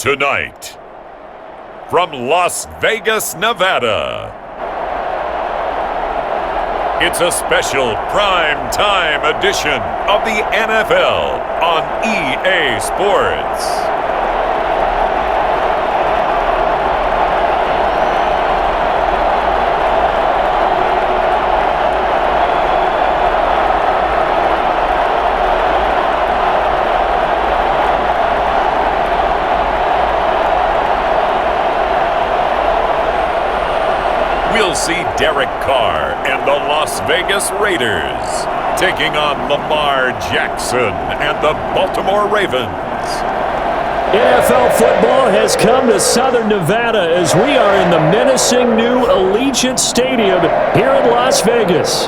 Tonight, from Las Vegas, Nevada, it's a special prime time edition of the NFL on EA Sports. We'll see Derek Carr and the Las Vegas Raiders taking on Lamar Jackson and the Baltimore Ravens. NFL football has come to Southern Nevada as we are in the menacing new Allegiant Stadium here in Las Vegas.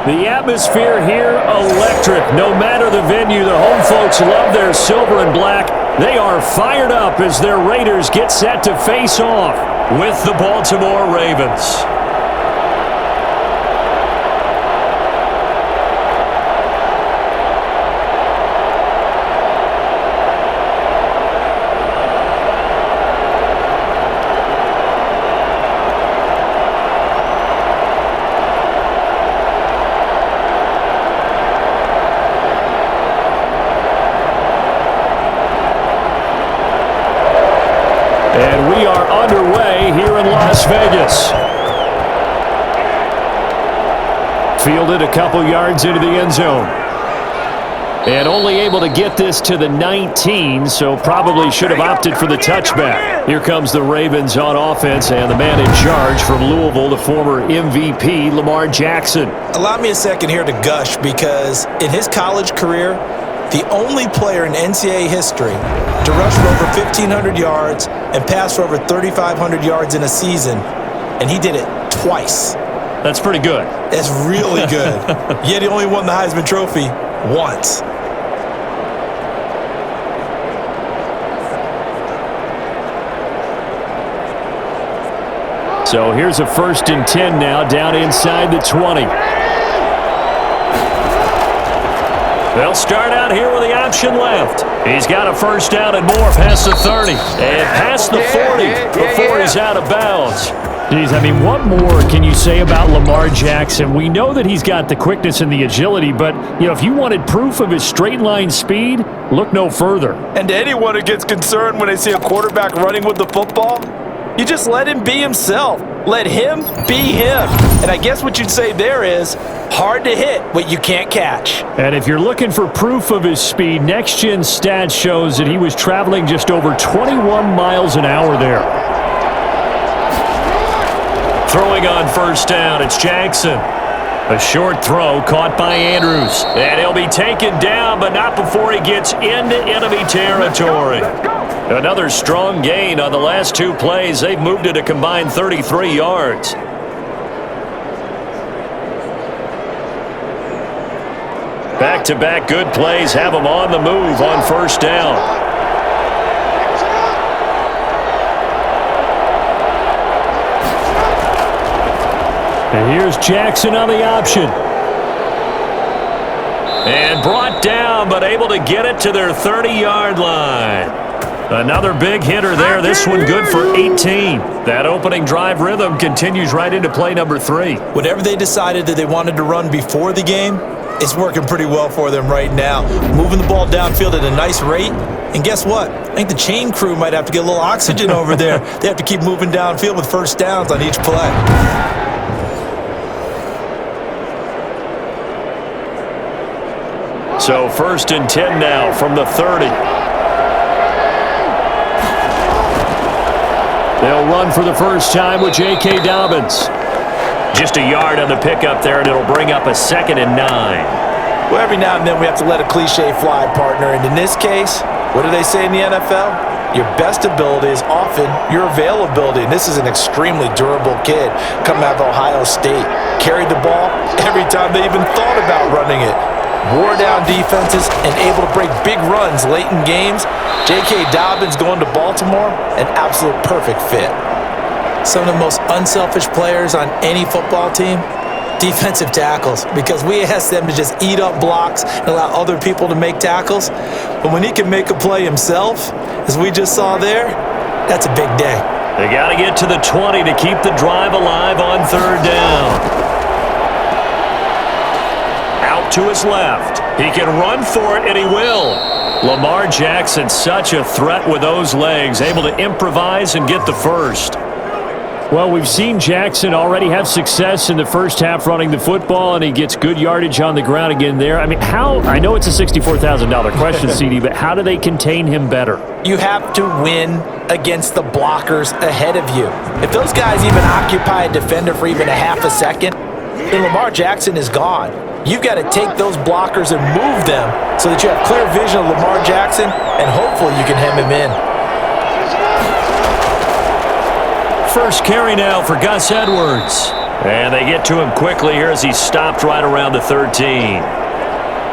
The atmosphere here, electric. No matter the venue, the home folks love their silver and black. They are fired up as their Raiders get set to face off with the Baltimore Ravens. And we are underway here in Las Vegas. Fielded a couple yards into the end zone. And only able to get this to the 19, so probably should have opted for the touchback. Here comes the Ravens on offense, and the man in charge from Louisville, the former MVP, Lamar Jackson. Allow me a second here to gush, because in his college career, the only player in NCAA history to rush for over 1,500 yards and pass for over 3,500 yards in a season, and he did it twice. That's pretty good. That's really good. Yet he only won the Heisman Trophy once. So here's a 1st and 10 now, down inside the 20. They'll start out here with the option left. He's got a first down and more past the 30 and past the 40 before he's out of bounds. Geez, I mean, what more can you say about Lamar Jackson? We know that he's got the quickness and the agility, but, you know, if you wanted proof of his straight line speed, look no further. And to anyone who gets concerned when they see a quarterback running with the football, you just let him be himself. Let him be him. And I guess what you'd say there is hard to hit what you can't catch. And if you're looking for proof of his speed, Next Gen Stats shows that he was traveling just over 21 miles an hour there. Throwing on first down, it's Jackson. A short throw caught by Andrews. And he'll be taken down, but not before he gets into enemy territory. Another strong gain on the last two plays. They've moved it a combined 33 yards. Back-to-back good plays have them on the move on first down. And here's Jackson on the option. And brought down, but able to get it to their 30-yard line. Another big hitter there. This one good for 18. That opening drive rhythm continues right into play number 3. Whatever they decided that they wanted to run before the game, it's working pretty well for them right now. Moving the ball downfield at a nice rate. And guess what? I think the chain crew might have to get a little oxygen over there. They have to keep moving downfield with first downs on each play. So 1st and 10 now from the 30. They'll run for the first time with J.K. Dobbins. Just a yard on the pickup there, and it'll bring up a 2nd and 9. Well, every now and then we have to let a cliche fly, partner. And in this case, what do they say in the NFL? Your best ability is often your availability. And this is an extremely durable kid coming out of Ohio State. Carried the ball every time they even thought about running it. Wore down defenses and able to break big runs late in games. J.K. Dobbins going to Baltimore, an absolute perfect fit. Some of the most unselfish players on any football team, Defensive tackles, because we ask them to just eat up blocks and allow other people to make tackles. But when he can make a play himself, as we just saw there, that's a big day. They got to get to the 20 to keep the drive alive on third down. Out to his left. He can run for it, and he will. Lamar Jackson, such a threat with those legs, able to improvise and get the first. Well, we've seen Jackson already have success in the first half running the football, and he gets good yardage on the ground again there. I mean, I know it's a $64,000 question, CD, but how do they contain him better? You have to win against the blockers ahead of you. If those guys even occupy a defender for even a half a second, then Lamar Jackson is gone. You've got to take those blockers and move them so that you have clear vision of Lamar Jackson, and hopefully you can hem him in. First carry now for Gus Edwards. And they get to him quickly here as he stopped right around the 13.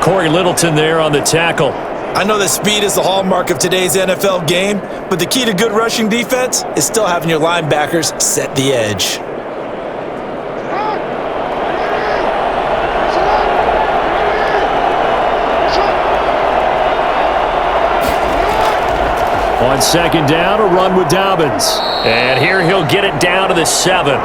Corey Littleton there on the tackle. I know that speed is the hallmark of today's NFL game, but the key to good rushing defense is still having your linebackers set the edge. On second down, a run with Dobbins. And here he'll get it down to the 7.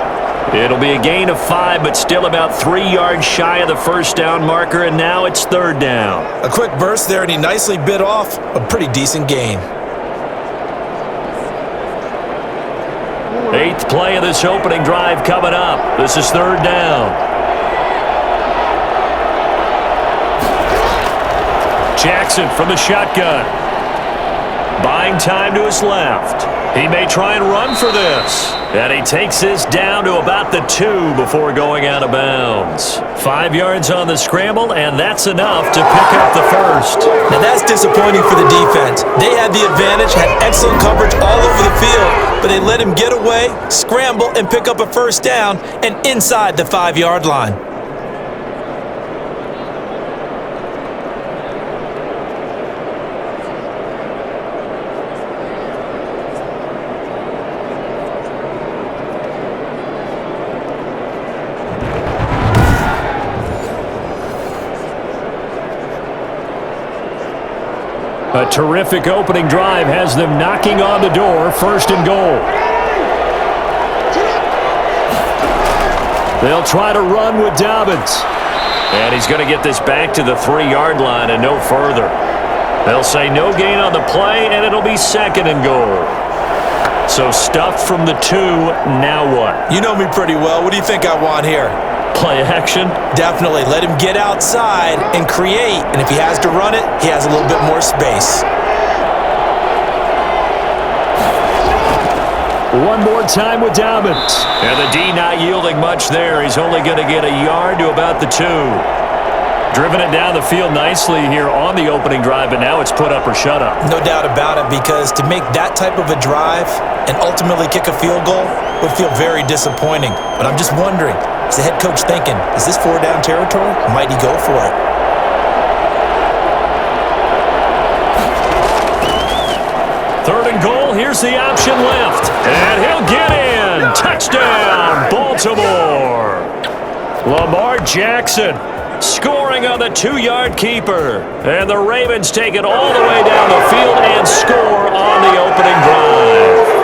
It'll be a gain of 5, but still about 3 yards shy of the first down marker, and now it's third down. A quick burst there, and he nicely bit off a pretty decent gain. 8th play of this opening drive coming up. This is third down. Jackson from the shotgun. Buying time to his left. He may try and run for this. And he takes this down to about the 2 before going out of bounds. 5 yards on the scramble, and that's enough to pick up the first. Now that's disappointing for the defense. They had the advantage, had excellent coverage all over the field, but they let him get away, scramble, and pick up a first down, and inside the 5-yard line. A terrific opening drive has them knocking on the door, first and goal. They'll try to run with Dobbins. And he's going to get this back to the 3-yard line and no further. They'll say no gain on the play, and it'll be second and goal. So stuffed from the 2, now what? You know me pretty well. What do you think I want here? Play action? Definitely. Let him get outside and create. And if he has to run it, he has a little bit more space. One more time with Dobbins. And the D not yielding much there. He's only going to get a yard to about the 2. Driven it down the field nicely here on the opening drive, but now it's put up or shut up. No doubt about it, because to make that type of a drive and ultimately kick a field goal would feel very disappointing. But I'm just wondering, is the head coach thinking, is this 4-down territory? Might he go for it? Third and goal, here's the option left. And he'll get in. Touchdown, Baltimore. Lamar Jackson scoring on the 2-yard keeper. And the Ravens take it all the way down the field and score on the opening drive.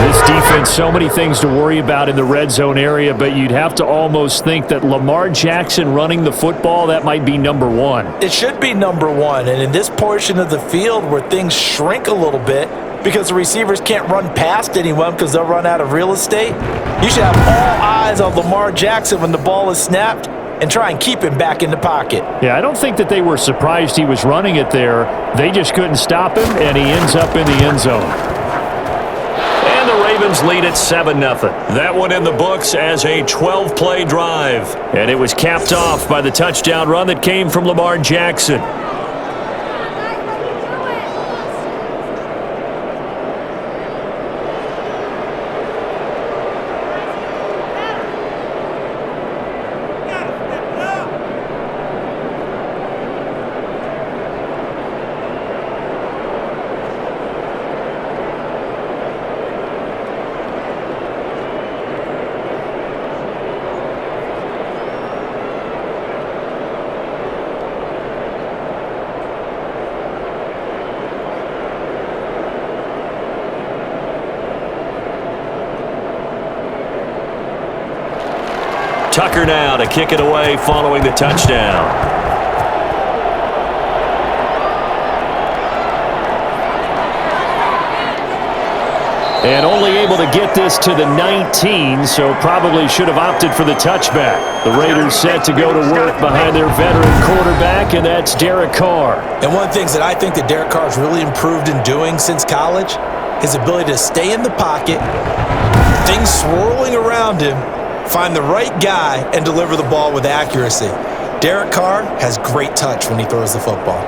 This defense, so many things to worry about in the red zone area, but you'd have to almost think that Lamar Jackson running the football, that might be number 1. It should be number 1, and in this portion of the field where things shrink a little bit because the receivers can't run past anyone because they'll run out of real estate, you should have all eyes on Lamar Jackson when the ball is snapped and try and keep him back in the pocket. Yeah, I don't think that they were surprised he was running it there. They just couldn't stop him, and he ends up in the end zone. And the Ravens lead at 7-0. That one in the books as a 12-play drive. And it was capped off by the touchdown run that came from Lamar Jackson. Tucker now to kick it away following the touchdown. And only able to get this to the 19, so probably should have opted for the touchback. The Raiders set to go to work behind their veteran quarterback, and that's Derek Carr. And one of the things that I think that Derek Carr has really improved in doing since college, his ability to stay in the pocket, things swirling around him, find the right guy, and deliver the ball with accuracy. Derek Carr has great touch when he throws the football.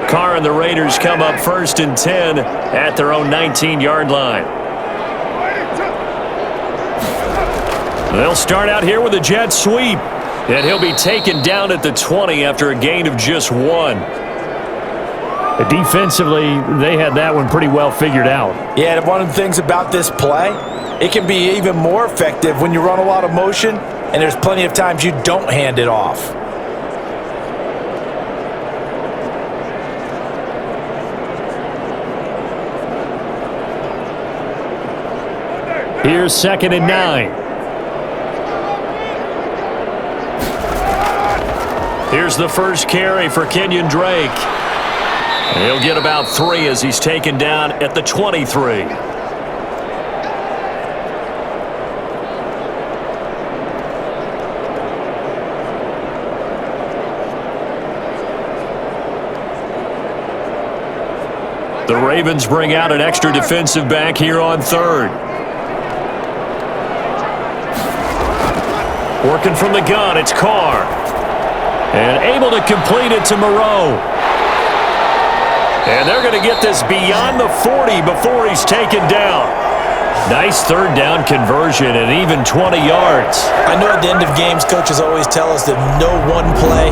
Carr and the Raiders come up 1st and 10 at their own 19-yard line. They'll start out here with a jet sweep, and he'll be taken down at the 20 after a gain of just 1. Defensively, they had that one pretty well figured out. Yeah, and one of the things about this play, it can be even more effective when you run a lot of motion, and there's plenty of times you don't hand it off. Here's 2nd and 9. Here's the first carry for Kenyon Drake. And he'll get about 3 as he's taken down at the 23. The Ravens bring out an extra defensive back here on 3rd. Working from the gun, it's Carr. And able to complete it to Moreau. And they're going to get this beyond the 40 before he's taken down. Nice 3rd down conversion and even 20 yards. I know at the end of games, coaches always tell us that no one play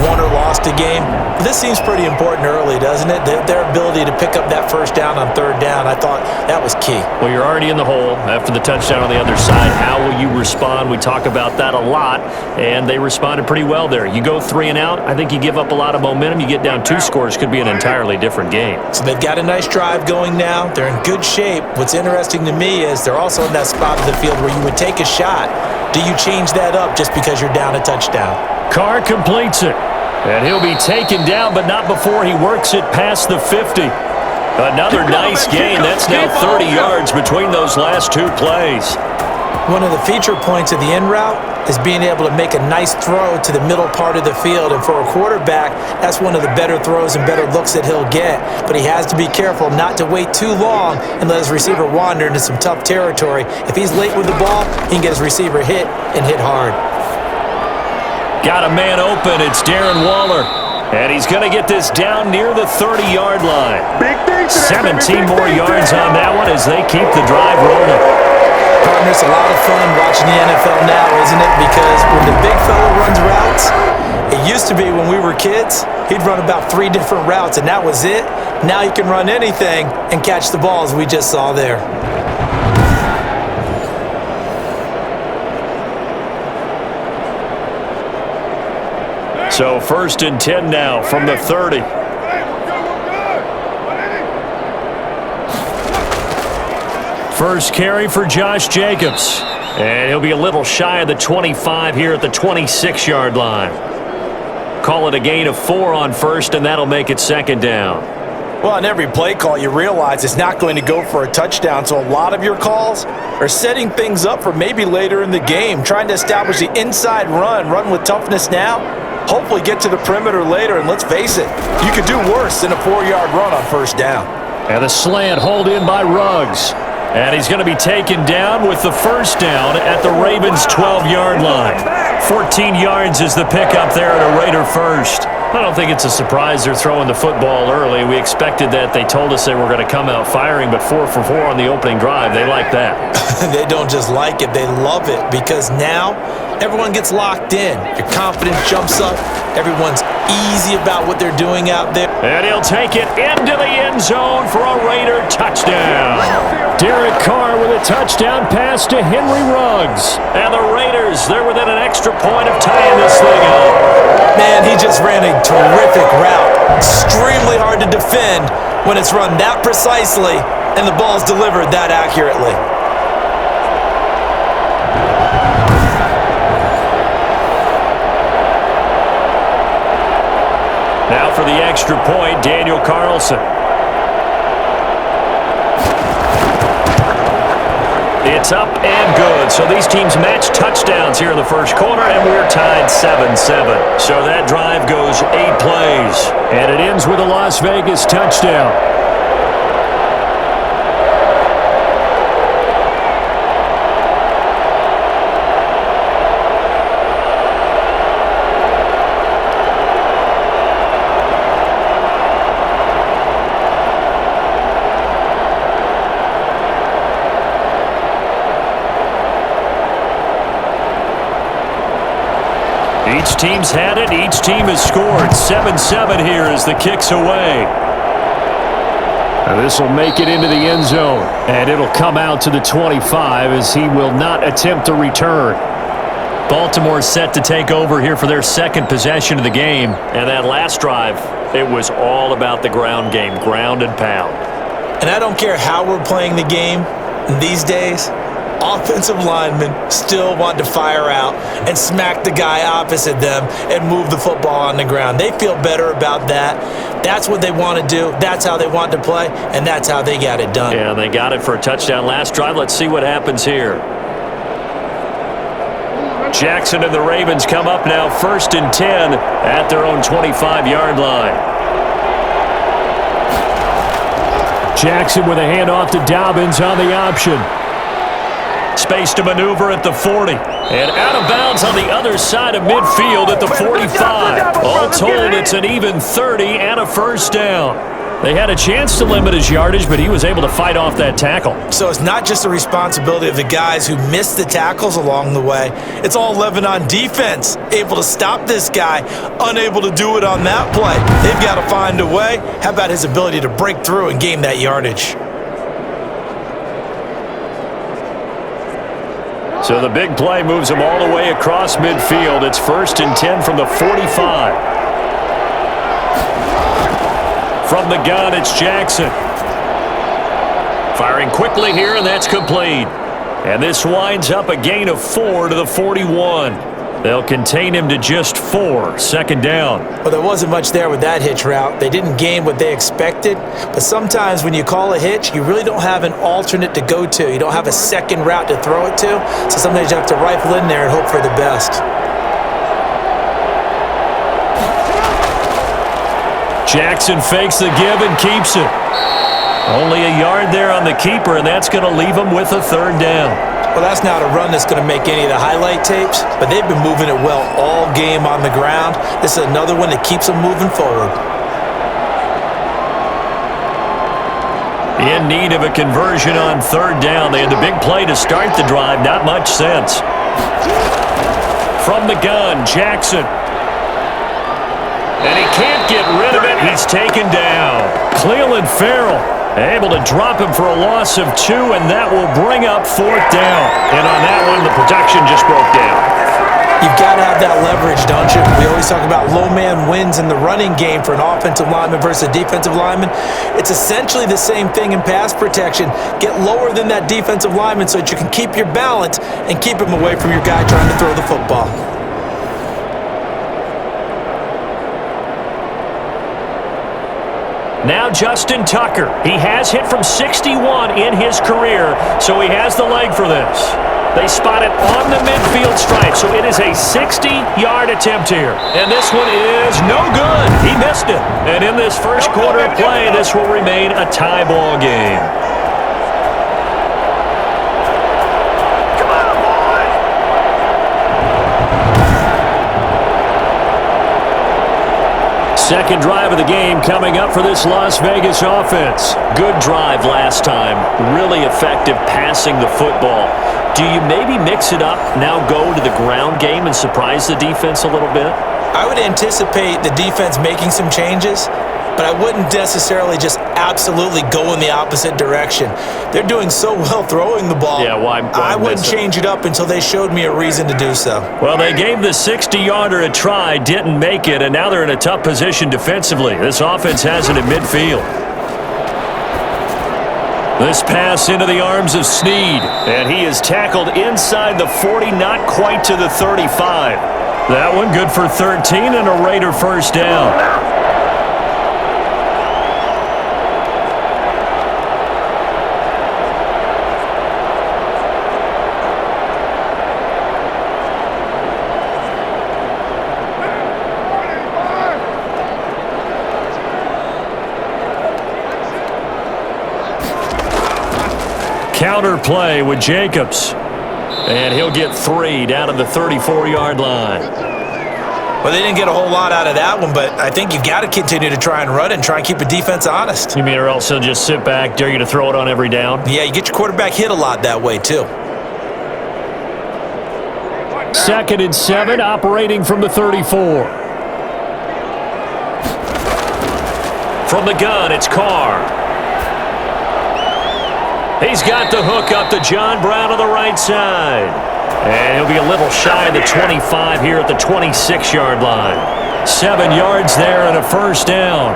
won or lost a game. But this seems pretty important early, doesn't it? Their ability to pick up that 1st down on 3rd down, I thought that was key. Well, you're already in the hole after the touchdown on the other side. How will you respond? We talk about that a lot, and they responded pretty well there. You go 3 and out, I think you give up a lot of momentum. You get down 2 scores, could be an entirely different game. So they've got a nice drive going now. They're in good shape. What's interesting to me is they're also in that spot of the field where you would take a shot. Do you change that up just because you're down a touchdown? Carr completes it. And he'll be taken down, but not before he works it past the 50. Another nice gain. That's now 30 yards between those last 2 plays. One of the feature points of the in route is being able to make a nice throw to the middle part of the field. And for a quarterback, that's one of the better throws and better looks that he'll get. But he has to be careful not to wait too long and let his receiver wander into some tough territory. If he's late with the ball, he can get his receiver hit and hit hard. Got a man open. It's Darren Waller. And he's going to get this down near the 30-yard line. 17 more yards on that one as they keep the drive rolling. Partner, it's a lot of fun watching the NFL now, isn't it? Because when the big fella runs routes, it used to be when we were kids, he'd run about 3 different routes, and that was it. Now he can run anything and catch the ball, as we just saw there. So 1st and 10 now from the 30. First carry for Josh Jacobs. And he'll be a little shy of the 25 here at the 26-yard line. Call it a gain of 4 on 1st, and that'll make it 2nd down. Well, on every play call, you realize it's not going to go for a touchdown, so a lot of your calls are setting things up for maybe later in the game, trying to establish the inside run with toughness now, hopefully get to the perimeter later, and let's face it, you could do worse than a 4-yard run on 1st down. And the slant hauled in by Ruggs. And he's going to be taken down with the 1st down at the Ravens' 12-yard line. 14 yards is the pickup there at a Raider 1st. I don't think it's a surprise they're throwing the football early. We expected that. They told us they were going to come out firing, but 4 for 4 on the opening drive. They like that. They don't just like it, they love it, because now everyone gets locked in. Your confidence jumps up. Everyone's easy about what they're doing out there. And he'll take it into the end zone for a Raider touchdown. Derek Carr with a touchdown pass to Henry Ruggs. And the Raiders, they're within an extra point of tying this thing up. Man, he just ran a terrific route. Extremely hard to defend when it's run that precisely and the ball's delivered that accurately. Now for the extra point, Daniel Carlson. It's up and good. So these teams match touchdowns here in the first quarter, and we're tied 7-7. So that drive goes 8 plays, and it ends with a Las Vegas touchdown. Each team's had it. Each team has scored. 7-7 here as the kick's away. This will make it into the end zone. And it'll come out to the 25 as he will not attempt to return. Baltimore set to take over here for their second possession of the game. And that last drive, it was all about the ground game, ground and pound. And I don't care how we're playing the game these days, offensive linemen still want to fire out and smack the guy opposite them and move the football on the ground. They feel better about that. That's what they want to do. That's how they want to play, and that's how they got it done. Yeah, they got it for a touchdown last drive. Let's see what happens here. Jackson and the Ravens come up now 1st and 10 at their own 25-yard line. Jackson with a handoff to Dobbins on the option. Space to maneuver at the 40. And out of bounds on the other side of midfield at the 45. All told, it's an even 30 and a first down. They had a chance to limit his yardage, but he was able to fight off that tackle. So it's not just the responsibility of the guys who missed the tackles along the way. It's all Lebanon defense, able to stop this guy, unable to do it on that play. They've got to find a way. How about his ability to break through and gain that yardage? So the big play moves him all the way across midfield. It's 1st and 10 from the 45. From the gun, it's Jackson. Firing quickly here, and that's complete. And this winds up a gain of 4 to the 41. They'll contain him to just 4, 2nd down. Well, there wasn't much there with that hitch route. They didn't gain what they expected. But sometimes when you call a hitch, you really don't have an alternate to go to. You don't have a second route to throw it to. So sometimes you have to rifle in there and hope for the best. Jackson fakes the give and keeps it. Only a yard there on the keeper, and that's going to leave him with a 3rd down. Well, that's not a run that's going to make any of the highlight tapes, but they've been moving it well all game on the ground. This is another one that keeps them moving forward. In need of a conversion on 3rd down. They had the big play to start the drive. Not much sense. From the gun, Jackson. And he can't get rid of it. He's taken down. Cleveland Farrell able to drop him for a loss of 2, and that will bring up 4th down. And on that one, the protection just broke down. You've got to have that leverage, don't you? We always talk about low man wins in the running game for an offensive lineman versus a defensive lineman. It's essentially the same thing in pass protection. Get lower than that defensive lineman so that you can keep your balance and keep him away from your guy trying to throw the football. Now Justin Tucker. He has hit from 61 in his career, so he has the leg for this. They spot it on the midfield stripe, so it is a 60-yard attempt here. And this one is no good. He missed it. And in this first quarter of play, this will remain a tie ball game. Second drive of the game coming up for this Las Vegas offense. Good drive last time. Really effective passing the football. Do you maybe mix it up, now go to the ground game and surprise the defense a little bit? I would anticipate the defense making some changes. but I wouldn't necessarily just absolutely go in the opposite direction. They're doing so well throwing the ball. Yeah, why I wouldn't change it up until they showed me a reason to do so. Well, they gave the 60-yarder a try, didn't make it, and now they're in a tough position defensively. This offense has it at midfield. This pass into the arms of Snead, and he is tackled inside the 40, not quite to the 35. That one good for 13 and a Raider first down. Counter play with Jacobs. And he'll get 3 down to the 34-yard line. Well, they didn't get a whole lot out of that one, but I think you've got to continue to try and run and try and keep the defense honest. You mean or else he'll just sit back, dare you to throw it on every down? Yeah, you get your quarterback hit a lot that way, too. 2nd and 7, operating from the 34. From the gun, it's Carr. He's got the hook up to John Brown on the right side. And he'll be a little shy of the 25 here at the 26-yard line. 7 yards there and a first down.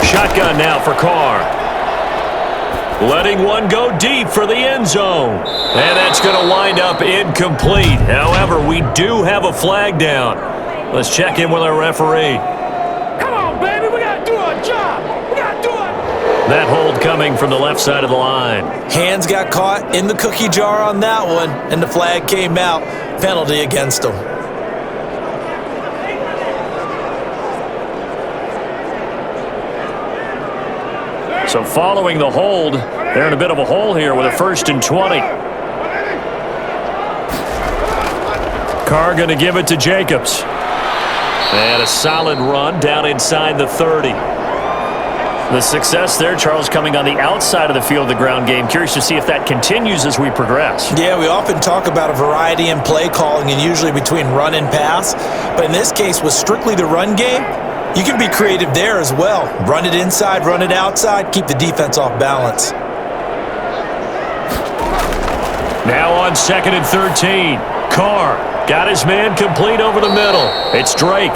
Shotgun now for Carr. Letting one go deep for the end zone. And that's going to wind up incomplete. However, we do have a flag down. Let's check in with our referee. Come on, baby. We got to do our job. We got to do it. That hold coming from the left side of the line. Hands got caught in the cookie jar on that one, and the flag came out. Penalty against them. So following the hold, they're in a bit of a hole here with a 1st and 20. Carr going to give it to Jacobs. And a solid run down inside the 30. The success there, Charles, coming on the outside of the field of the ground game. Curious to see if that continues as we progress. Yeah, we often talk about a variety in play calling and usually between run and pass. But in this case, with strictly the run game, you can be creative there as well. Run it inside, run it outside, keep the defense off balance. Now on 2nd and 13. Carr got his man complete over the middle. It's Drake.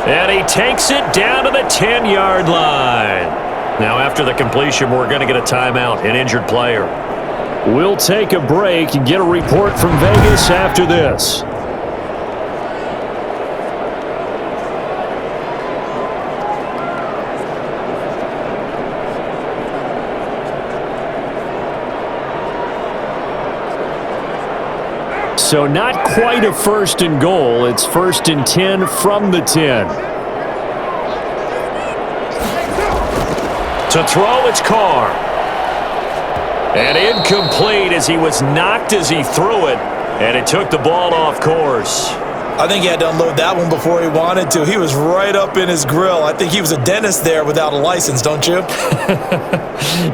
And he takes it down to the 10-yard line. Now after the completion, we're going to get a timeout, an injured player. We'll take a break and get a report from Vegas after this. So not quite a 1st and goal. It's 1st and 10 from the 10. To throw, it's Carr. And incomplete as he was knocked as he threw it. And it took the ball off course. I think he had to unload that one before he wanted to. He was right up in his grill. I think he was a dentist there without a license, don't you?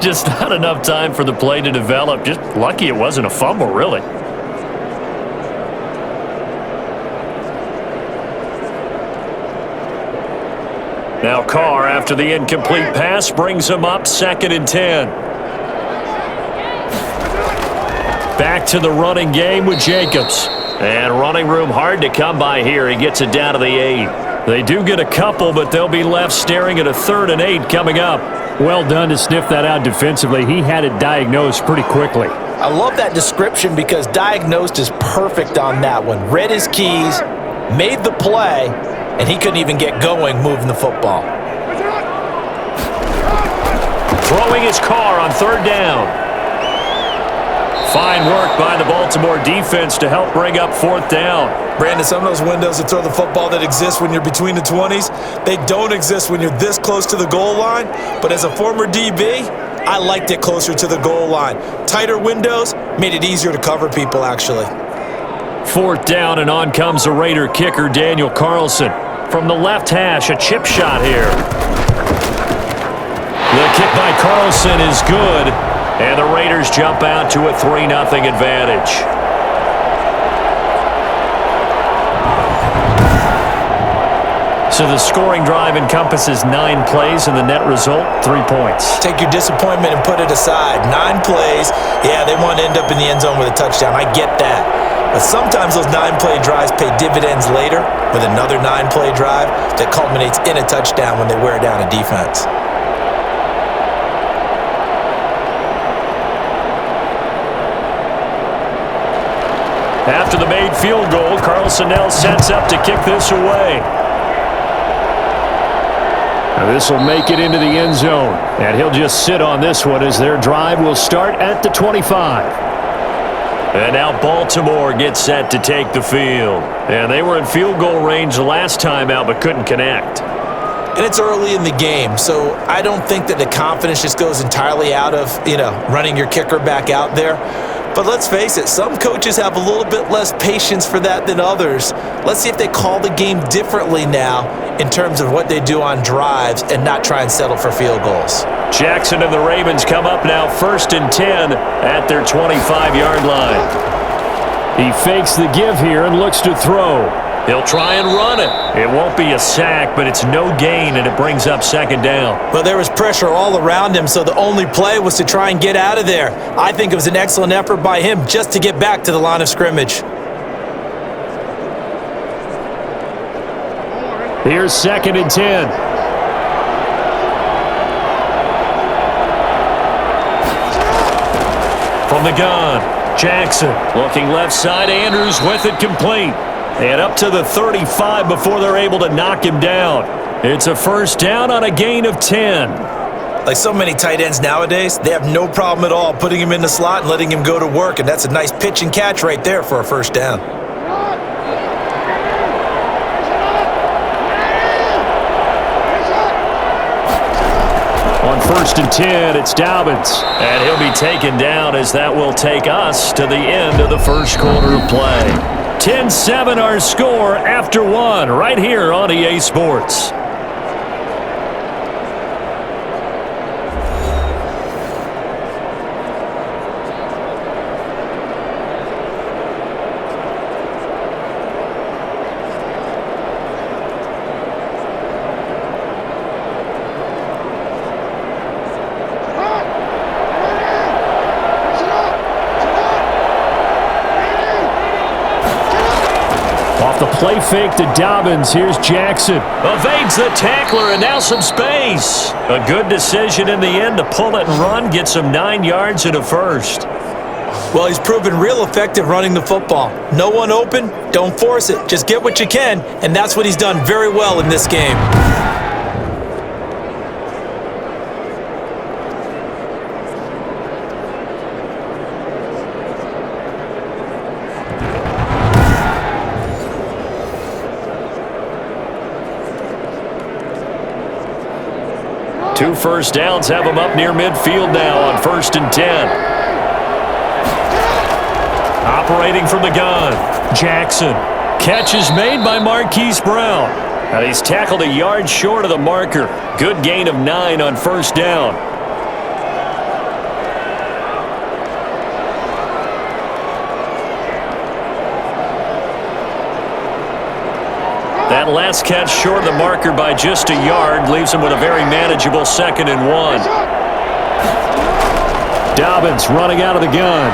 Just not enough time for the play to develop. Just lucky it wasn't a fumble, really. Now Carr, after the incomplete pass, brings him up 2nd and 10. Back to the running game with Jacobs. And running room hard to come by here. He gets it down to the 8. They do get a couple, but they'll be left staring at a 3rd and 8 coming up. Well done to sniff that out defensively. He had it diagnosed pretty quickly. I love that description because diagnosed is perfect on that one. Read his keys, made the play, and he couldn't even get going moving the football. Throwing his Carr on 3rd down. Fine work by the Baltimore defense to help bring up 4th down. Brandon, some of those windows to throw the football that exist when you're between the 20s, they don't exist when you're this close to the goal line. But as a former DB, I liked it closer to the goal line. Tighter windows made it easier to cover people, actually. 4th down, and on comes the Raider kicker, Daniel Carlson. From the left hash, a chip shot here. The kick by Carlson is good, and the Raiders jump out to a 3-0 advantage. So the scoring drive encompasses 9 plays, and the net result, 3 points. Take your disappointment and put it aside. 9 plays, yeah, they want to end up in the end zone with a touchdown. I get that. But sometimes those 9-play drives pay dividends later with another 9-play drive that culminates in a touchdown when they wear down a defense. After the made field goal, Carlson now sets up to kick this away. Now this will make it into the end zone, and he'll just sit on this one as their drive will start at the 25. And now Baltimore gets set to take the field. And they were in field goal range last time out but couldn't connect. And it's early in the game, so I don't think that the confidence just goes entirely out of, running your kicker back out there. But let's face it, some coaches have a little bit less patience for that than others. Let's see if they call the game differently now in terms of what they do on drives and not try and settle for field goals. Jackson and the Ravens come up now 1st and 10 at their 25-yard line. He fakes the give here and looks to throw. He'll try and run it. It won't be a sack, but it's no gain, and it brings up 2nd down. Well, there was pressure all around him, so the only play was to try and get out of there. I think it was an excellent effort by him just to get back to the line of scrimmage. Here's 2nd and 10. From the gun, Jackson looking left side. Andrews with it complete. And up to the 35 before they're able to knock him down. It's a 1st down on a gain of 10. Like so many tight ends nowadays, they have no problem at all putting him in the slot and letting him go to work, and that's a nice pitch and catch right there for a 1st down. On 1st and 10, it's Dobbins. And he'll be taken down as that will take us to the end of the 1st quarter of play. 10-7 our score after 1 right here on EA Sports. Play fake to Dobbins. Here's Jackson. Evades the tackler, and now some space. A good decision in the end to pull it and run. Gets him 9 yards and a 1st. Well, he's proven real effective running the football. No one open, don't force it. Just get what you can, and that's what he's done very well in this game. Two 1st downs have him up near midfield now on 1st and 10. Operating from the gun, Jackson. Catch is made by Marquise Brown. And he's tackled a yard short of the marker. Good gain of 9 on 1st down. That last catch short of the marker by just a yard leaves him with a very manageable 2nd and 1. Dobbins running out of the gun.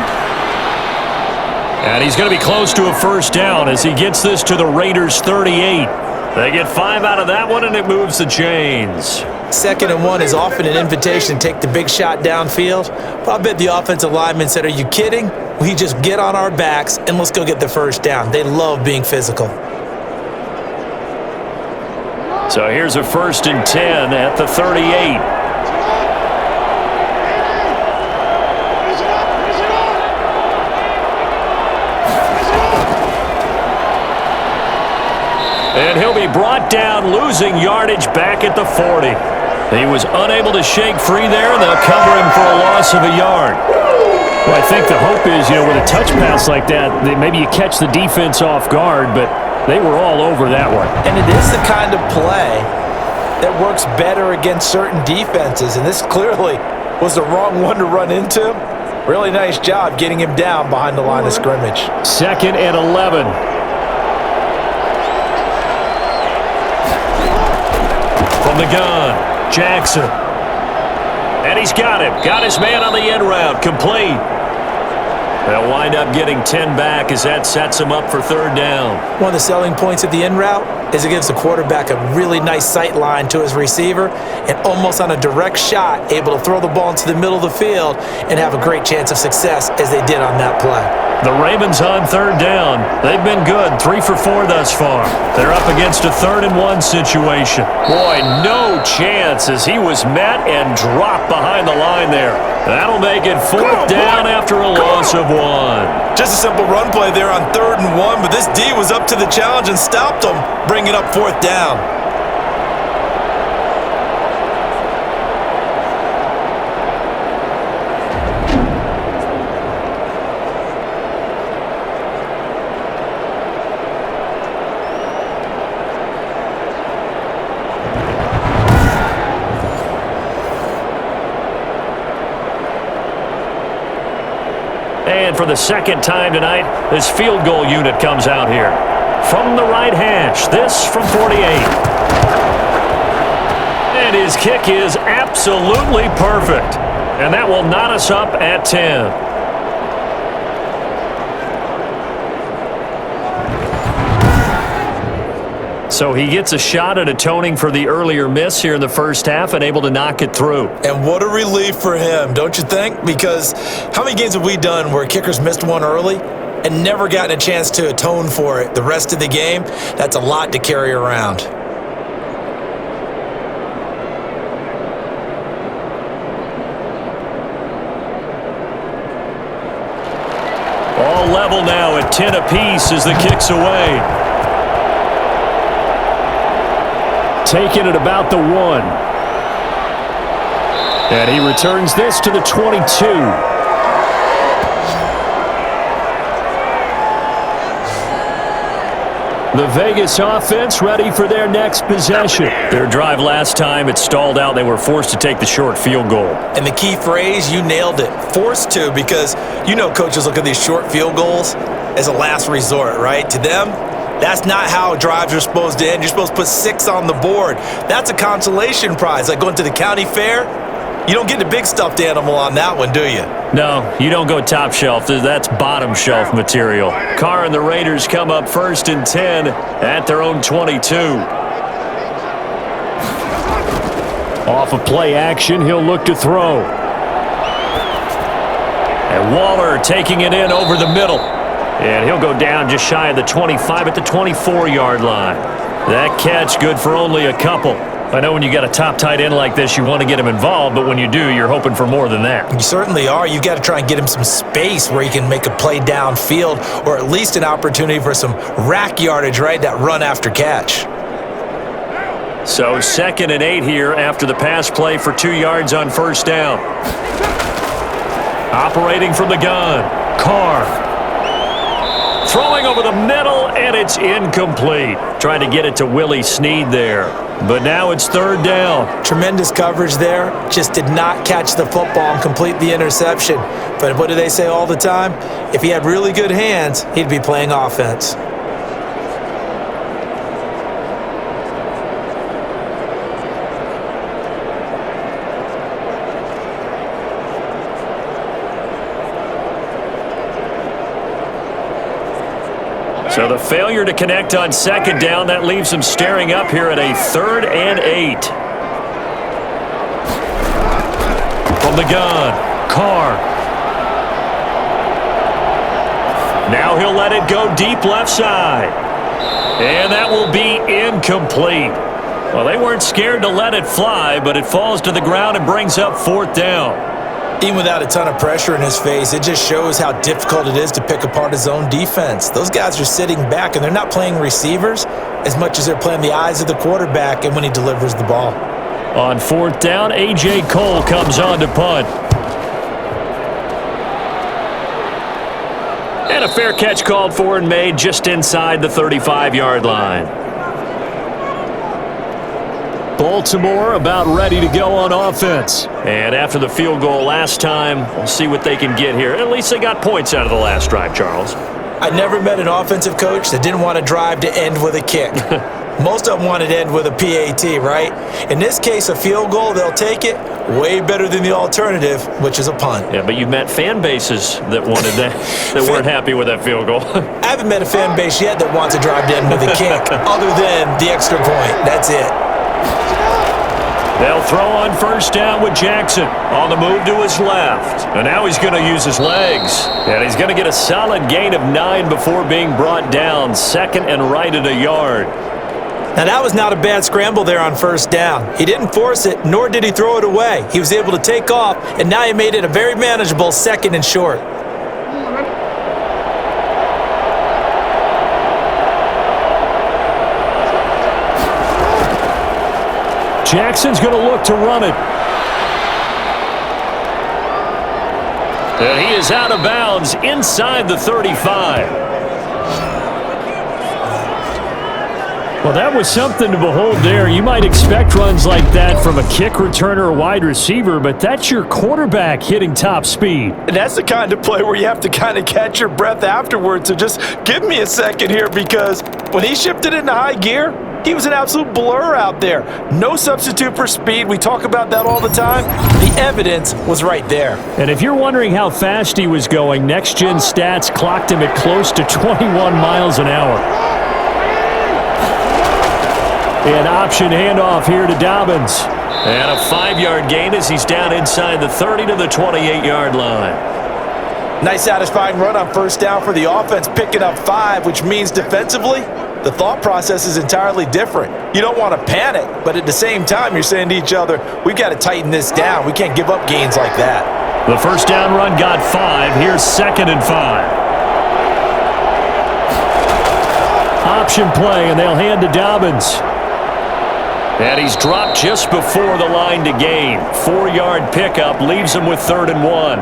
And he's going to be close to a 1st down as he gets this to the Raiders' 38. They get 5 out of that one, and it moves the chains. 2nd and 1 is often an invitation to take the big shot downfield. But I bet the offensive lineman said, "Are you kidding? We just get on our backs and let's go get the 1st down." They love being physical. So here's a 1st and 10 at the 38. And he'll be brought down, losing yardage back at the 40. He was unable to shake free there, and they'll cover him for a loss of a yard. Well, I think the hope is, with a touch pass like that, maybe you catch the defense off guard, but they were all over that one. And it is the kind of play that works better against certain defenses, and this clearly was the wrong one to run into. Really nice job getting him down behind the line of scrimmage. 2nd and 11. From the gun, Jackson. And he's got him. Got his man on the end route. Complete. They'll wind up getting 10 back as that sets him up for 3rd down. One of the selling points of the in route is it gives the quarterback a really nice sight line to his receiver and almost on a direct shot able to throw the ball into the middle of the field and have a great chance of success as they did on that play. The Ravens on 3rd down. They've been good, 3 for 4 thus far. They're up against a 3rd and 1 situation. Boy, no chance as he was met and dropped behind the line there. That'll make it 4th down after a loss of 1. Just a simple run play there on 3rd and 1, but this D was up to the challenge and stopped him, bringing up 4th down. And for the 2nd time tonight, this field goal unit comes out here. From the right hash, this from 48. And his kick is absolutely perfect. And that will knot us up at 10. So he gets a shot at atoning for the earlier miss here in the first half and able to knock it through. And what a relief for him, don't you think? Because how many games have we done where kickers missed one early and never gotten a chance to atone for it the rest of the game? That's a lot to carry around. All level now at 10 apiece as the kick's away. Taking it about the 1. And he returns this to the 22. The Vegas offense ready for their next possession. Their drive last time, it stalled out. They were forced to take the short field goal. And the key phrase, you nailed it, forced to, because you know coaches look at these short field goals as a last resort, right? To them, that's not how drives are supposed to end. You're supposed to put 6 on the board. That's a consolation prize, like going to the county fair. You don't get the big stuffed animal on that one, do you? No, you don't go top shelf. That's bottom shelf material. Carr and the Raiders come up 1st and 10 at their own 22. Off of play action, he'll look to throw. And Waller taking it in over the middle. And he'll go down just shy of the 25 at the 24-yard line. That catch good for only a couple. I know when you got a top tight end like this, you want to get him involved, but when you do, you're hoping for more than that. You certainly are. You got to try and get him some space where he can make a play downfield, or at least an opportunity for some rack yardage, right? That run after catch. So 2nd and 8 here after the pass play for 2 yards on 1st down. Operating from the gun, Carr. Throwing over the middle, and it's incomplete. Trying to get it to Willie Snead there. But now it's 3rd down. Tremendous coverage there. Just did not catch the football and complete the interception. But what do they say all the time? If he had really good hands, he'd be playing offense. So the failure to connect on 2nd down, that leaves them staring up here at a 3rd and 8. From the gun, Carr. Now he'll let it go deep left side. And that will be incomplete. Well, they weren't scared to let it fly, but it falls to the ground and brings up 4th down. Even without a ton of pressure in his face, it just shows how difficult it is to pick apart his own defense. Those guys are sitting back, and they're not playing receivers as much as they're playing the eyes of the quarterback and when he delivers the ball. On 4th down, A.J. Cole comes on to punt. And a fair catch called for and made just inside the 35-yard line. Baltimore about ready to go on offense. And after the field goal last time, we'll see what they can get here. At least they got points out of the last drive, Charles. I never met an offensive coach that didn't want to drive to end with a kick. Most of them wanted to end with a PAT, right? In this case, a field goal, they'll take it. Way better than the alternative, which is a punt. Yeah, but you've met fan bases that wanted that, that weren't happy with that field goal. I haven't met a fan base yet that wants to drive to end with a kick, other than the extra point. That's it. They'll throw on first down with Jackson on the move to his left. And now he's going to use his legs. And he's going to get a solid gain of 9 before being brought down. Second and right at a yard. Now, that was not a bad scramble there on first down. He didn't force it, nor did he throw it away. He was able to take off, and now he made it a very manageable second and short. Jackson's going to look to run it. And he is out of bounds inside the 35. Well, that was something to behold there. You might expect runs like that from a kick returner or wide receiver, but that's your quarterback hitting top speed. And that's the kind of play where you have to kind of catch your breath afterwards. So just give me a second here, because when he shifted into high gear, he was an absolute blur out there. No substitute for speed. We talk about that all the time. The evidence was right there. And if you're wondering how fast he was going, Next Gen Stats clocked him at close to 21 miles an hour. An option handoff here to Dobbins. And a 5-yard gain as he's down inside the 30 to the 28-yard line. Nice satisfying run on first down for the offense, picking up 5, which means defensively, the thought process is entirely different. You don't want to panic, but at the same time, you're saying to each other, we've got to tighten this down. We can't give up gains like that. The first down run got 5. Here's 2nd and 5. Option play, and they'll hand to Dobbins. And he's dropped just before the line to gain. 4-yard pickup leaves him with 3rd and 1.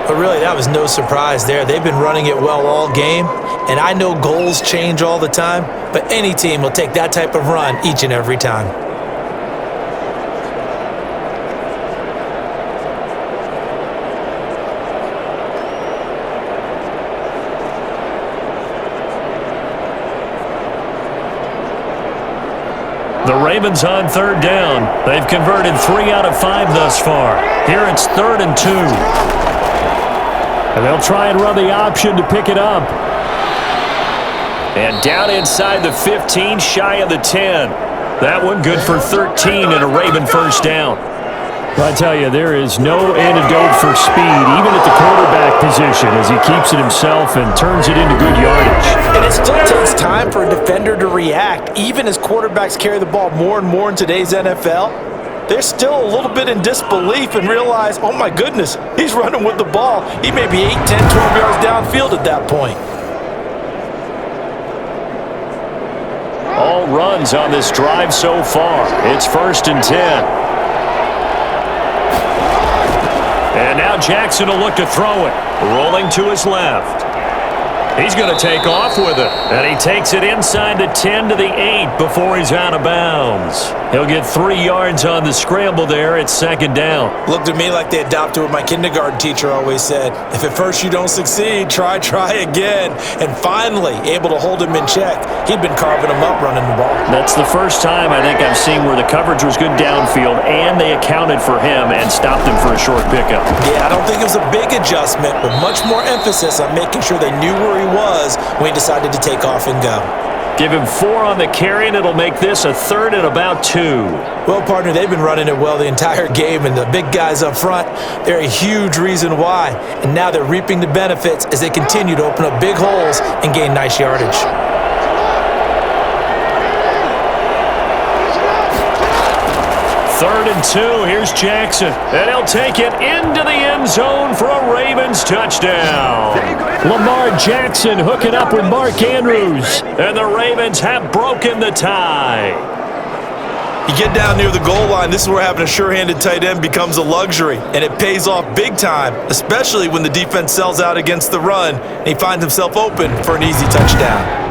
But really, that was no surprise there. They've been running it well all game, and I know goals change all the time, but any team will take that type of run each and every time. The Ravens on 3rd down. They've converted 3 out of 5 thus far. Here it's 3rd and 2. And they'll try and run the option to pick it up. And down inside the 15, shy of the 10. That one good for 13 and a Raven first down. I tell you, there is no antidote for speed, even at the quarterback position, as he keeps it himself and turns it into good yardage. And it still takes time for a defender to react. Even as quarterbacks carry the ball more and more in today's NFL, they're still a little bit in disbelief and realize, oh my goodness, he's running with the ball. He may be 8, 10, 12 yards downfield at that point. All runs on this drive so far. It's 1st and 10. And now Jackson will look to throw it. Rolling to his left. He's going to take off with it. And he takes it inside the 10 to the 8 before he's out of bounds. He'll get 3 yards on the scramble there at 2nd down. Looked at me like they adopted what my kindergarten teacher always said. If at first you don't succeed, try again. And finally, able to hold him in check. He'd been carving him up running the ball. That's the first time I think I've seen where the coverage was good downfield and they accounted for him and stopped him for a short pickup. Yeah, I don't think it was a big adjustment, but much more emphasis on making sure they knew where he was when he decided to take off and go. Give him 4 on the carry, and it'll make this a 3rd and about 2. Well, partner, they've been running it well the entire game, and the big guys up front, they're a huge reason why. And now they're reaping the benefits as they continue to open up big holes and gain nice yardage. 3rd and 2. Here's Jackson. And he'll take it into the end zone for a Ravens touchdown. Lamar Jackson hooking up with Mark Andrews. And the Ravens have broken the tie. You get down near the goal line, this is where having a sure-handed tight end becomes a luxury, and it pays off big time, especially when the defense sells out against the run, and he finds himself open for an easy touchdown.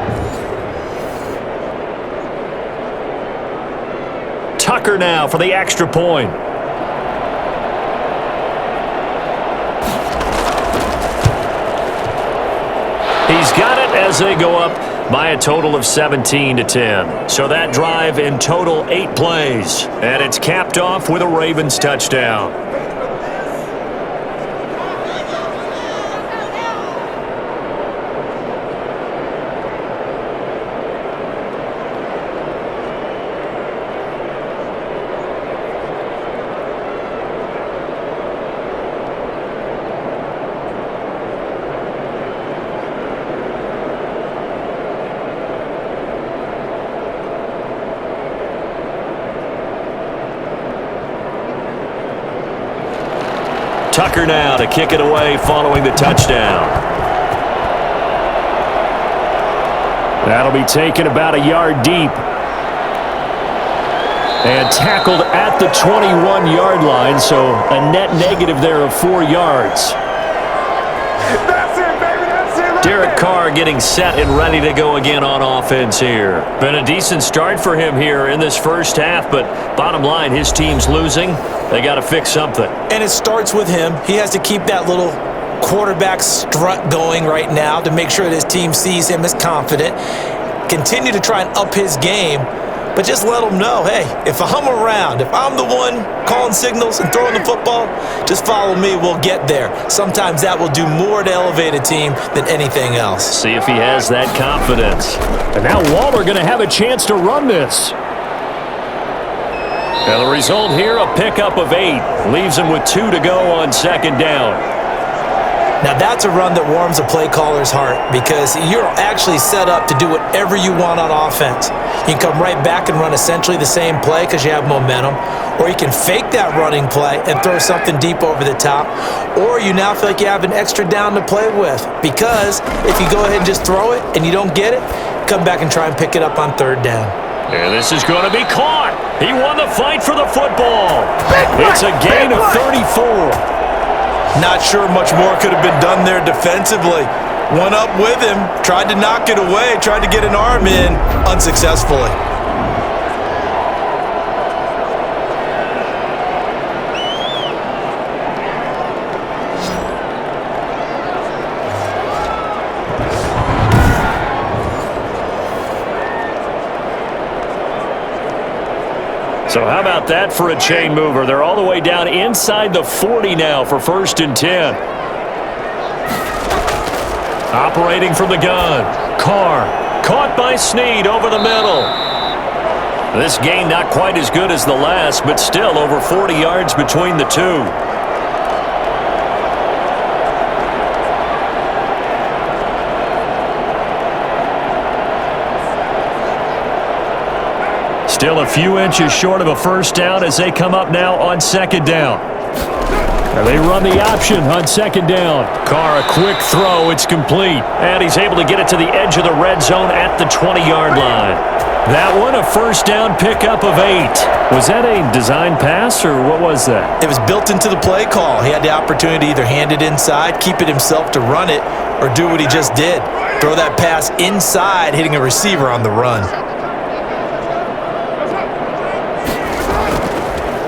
Tucker now for the extra point. He's got it as they go up by a total of 17-10. So that drive in total 8 plays. And it's capped off with a Ravens touchdown. Tucker now to kick it away following the touchdown. That'll be taken about a yard deep. And tackled at the 21-yard line, so a net negative there of 4 yards. That's it, baby. That's it. Derek Carr getting set and ready to go again on offense here. Been a decent start for him here in this first half, but bottom line, his team's losing. They got to fix something. And it starts with him. He has to keep that little quarterback strut going right now to make sure that his team sees him as confident. Continue to try and up his game, but just let him know, hey, if I'm around, if I'm the one calling signals and throwing the football, just follow me, we'll get there. Sometimes that will do more to elevate a team than anything else. See if he has that confidence. And now Waller going to have a chance to run this. And the result here, a pickup of 8. Leaves him with 2 to go on second down. Now that's a run that warms a play caller's heart because you're actually set up to do whatever you want on offense. You can come right back and run essentially the same play because you have momentum, or you can fake that running play and throw something deep over the top, or you now feel like you have an extra down to play with because if you go ahead and just throw it and you don't get it, come back and try and pick it up on third down. And this is going to be caught. He won the fight for the football. It's a gain of 34. Not sure much more could have been done there defensively. Went up with him, tried to knock it away, tried to get an arm in, unsuccessfully. So how about that for a chain mover? They're all the way down inside the 40 now for 1st and 10. Operating from the gun. Carr caught by Snead over the middle. This gain not quite as good as the last, but still over 40 yards between the two. Still a few inches short of a first down as they come up now on second down. And they run the option on second down. Carr, a quick throw. It's complete. And he's able to get it to the edge of the red zone at the 20-yard line. That one, a first down pickup of 8. Was that a design pass, or what was that? It was built into the play call. He had the opportunity to either hand it inside, keep it himself to run it, or do what he just did. Throw that pass inside, hitting a receiver on the run.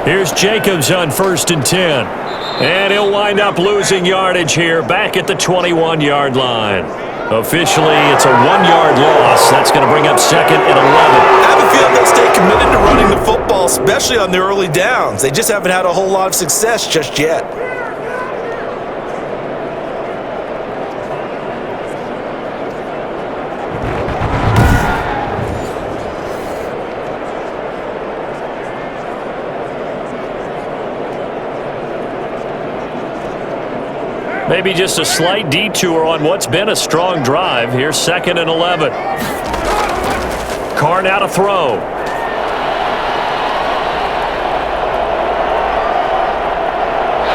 Here's Jacobs on 1st and 10. And he'll wind up losing yardage here back at the 21-yard line. Officially, it's a 1-yard loss. That's going to bring up 2nd and 11. I have a feeling they'll stay committed to running the football, especially on the early downs. They just haven't had a whole lot of success just yet. Maybe just a slight detour on what's been a strong drive. Here's 2nd and 11. Carr now to throw.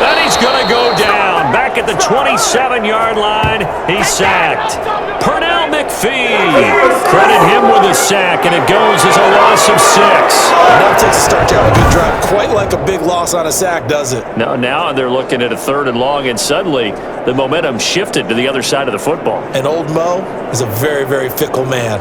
And he's going to go down. Back at the 27-yard line, he's sacked. Pernell McPhee. Credit him with a sack, and it goes as a loss of 6. Enough takes a start to have a good drive. Quite like a big loss on a sack, does it? No, now they're looking at a 3rd and long, and suddenly the momentum shifted to the other side of the football. And old Mo is a very, very fickle man.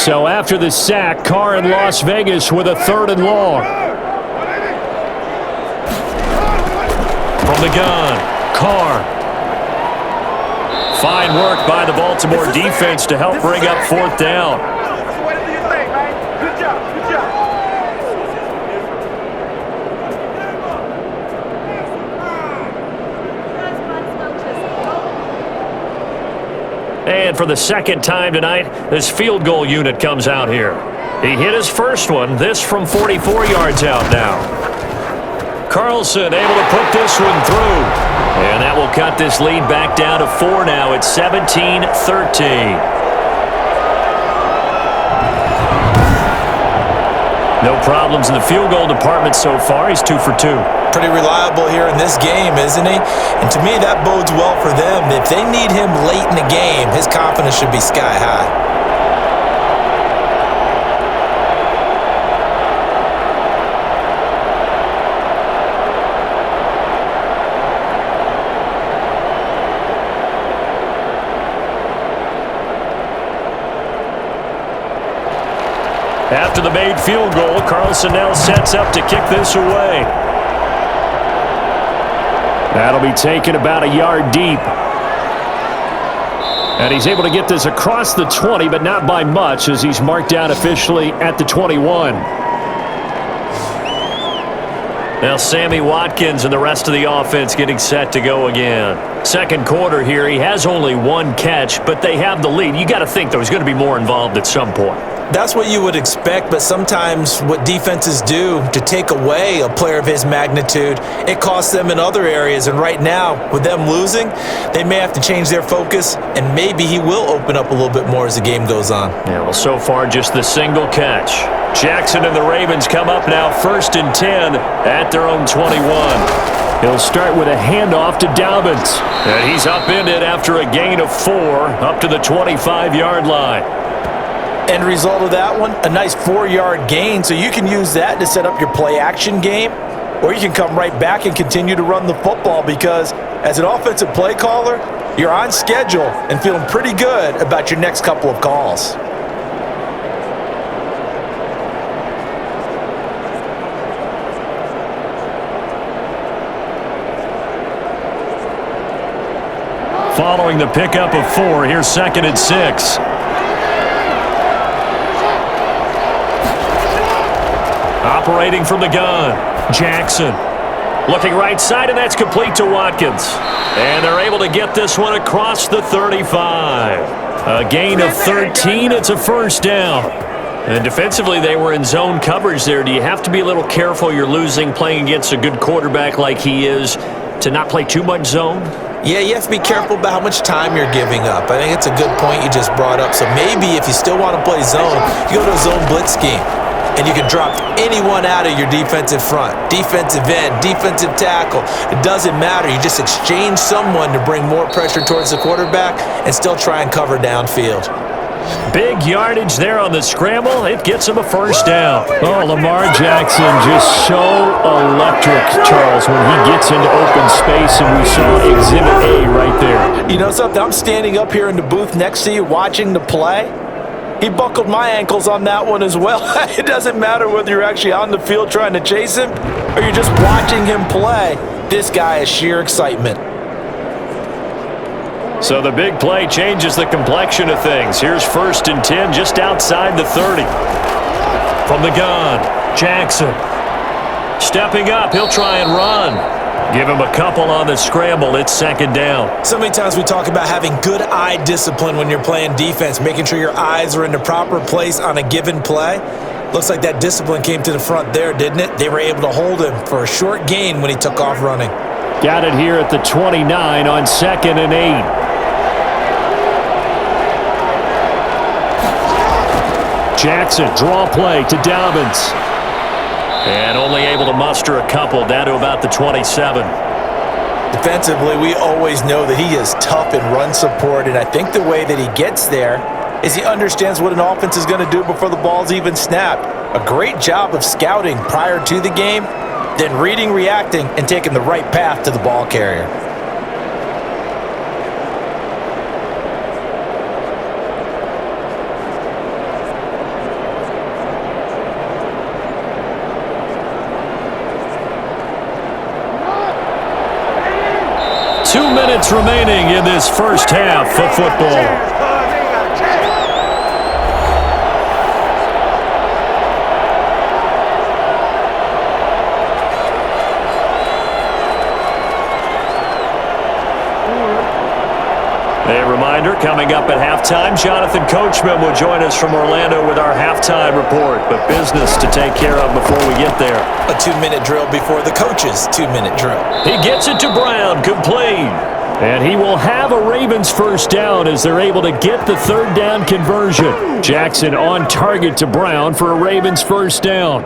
So after the sack, Carr in Las Vegas with a 3rd and long. From the gun, Carr. Fine work by the Baltimore defense to help bring up 4th down. And for the 2nd time tonight, this field goal unit comes out here. He hit his first one, this from 44 yards out now. Carlson able to put this one through. And that will cut this lead back down to 4 now. It's 17-13. No problems in the field goal department so far. He's 2 for 2. Pretty reliable here in this game, isn't he? And to me, that bodes well for them. If they need him late in the game, his confidence should be sky high. After the made field goal, Carlson now sets up to kick this away. That'll be taken about a yard deep. And he's able to get this across the 20, but not by much, as he's marked down officially at the 21. Now Sammy Watkins and the rest of the offense getting set to go again. 2nd quarter here, he has only 1 catch, but they have the lead. You got to think, though, he's going to be more involved at some point. That's what you would expect, but sometimes what defenses do to take away a player of his magnitude, it costs them in other areas. And right now, with them losing, they may have to change their focus, and maybe he will open up a little bit more as the game goes on. Yeah, well, so far, just the single catch. Jackson and the Ravens come up now 1st and 10 at their own 21. He'll start with a handoff to Dobbins. And he's upended after a gain of 4 up to the 25-yard line. End result of that one, a nice 4-yard gain, so you can use that to set up your play-action game, or you can come right back and continue to run the football because as an offensive play caller, you're on schedule and feeling pretty good about your next couple of calls. Following the pickup of 4, here's 2nd and 6. Operating from the gun, Jackson. Looking right side, and that's complete to Watkins. And they're able to get this one across the 35. A gain of 13, it's a 1st down. And defensively, they were in zone coverage there. Do you have to be a little careful you're losing playing against a good quarterback like he is to not play too much zone? Yeah, you have to be careful about how much time you're giving up. I think it's a good point you just brought up. So maybe if you still want to play zone, you go to a zone blitz scheme. And you can drop anyone out of your defensive front, defensive end, defensive tackle. It doesn't matter. You just exchange someone to bring more pressure towards the quarterback and still try and cover downfield. Big yardage there on the scramble. It gets him a 1st down. Oh, Lamar Jackson just so electric, Charles, when he gets into open space, and we saw Exhibit A right there. You know something? I'm standing up here in the booth next to you watching the play. He buckled my ankles on that one as well. It doesn't matter whether you're actually on the field trying to chase him or you're just watching him play. This guy is sheer excitement. So the big play changes the complexion of things. Here's 1st and 10 just outside the 30. From the gun, Jackson. Stepping up, he'll try and run. Give him a couple on the scramble. It's 2nd down. So many times we talk about having good eye discipline when you're playing defense, making sure your eyes are in the proper place on a given play. Looks like that discipline came to the front there, didn't it? They were able to hold him for a short gain when he took off running. Got it here at the 29 on 2nd and 8. Jackson, draw play to Dobbins. And only able to muster a couple down to about the 27. Defensively, we always know that he is tough in run support, and I think the way that he gets there is he understands what an offense is going to do before the ball's even snapped. A great job of scouting prior to the game, then reading, reacting, and taking the right path to the ball carrier. minutes remaining in this first half of football. A reminder, coming up at halftime, Jonathan Coachman will join us from Orlando with our halftime report, but business to take care of before we get there. A 2-minute drill before the coach's 2-minute drill. He gets it to Brown, complete. And he will have a Ravens first down as they're able to get the third down conversion. Jackson on target to Brown for a Ravens first down.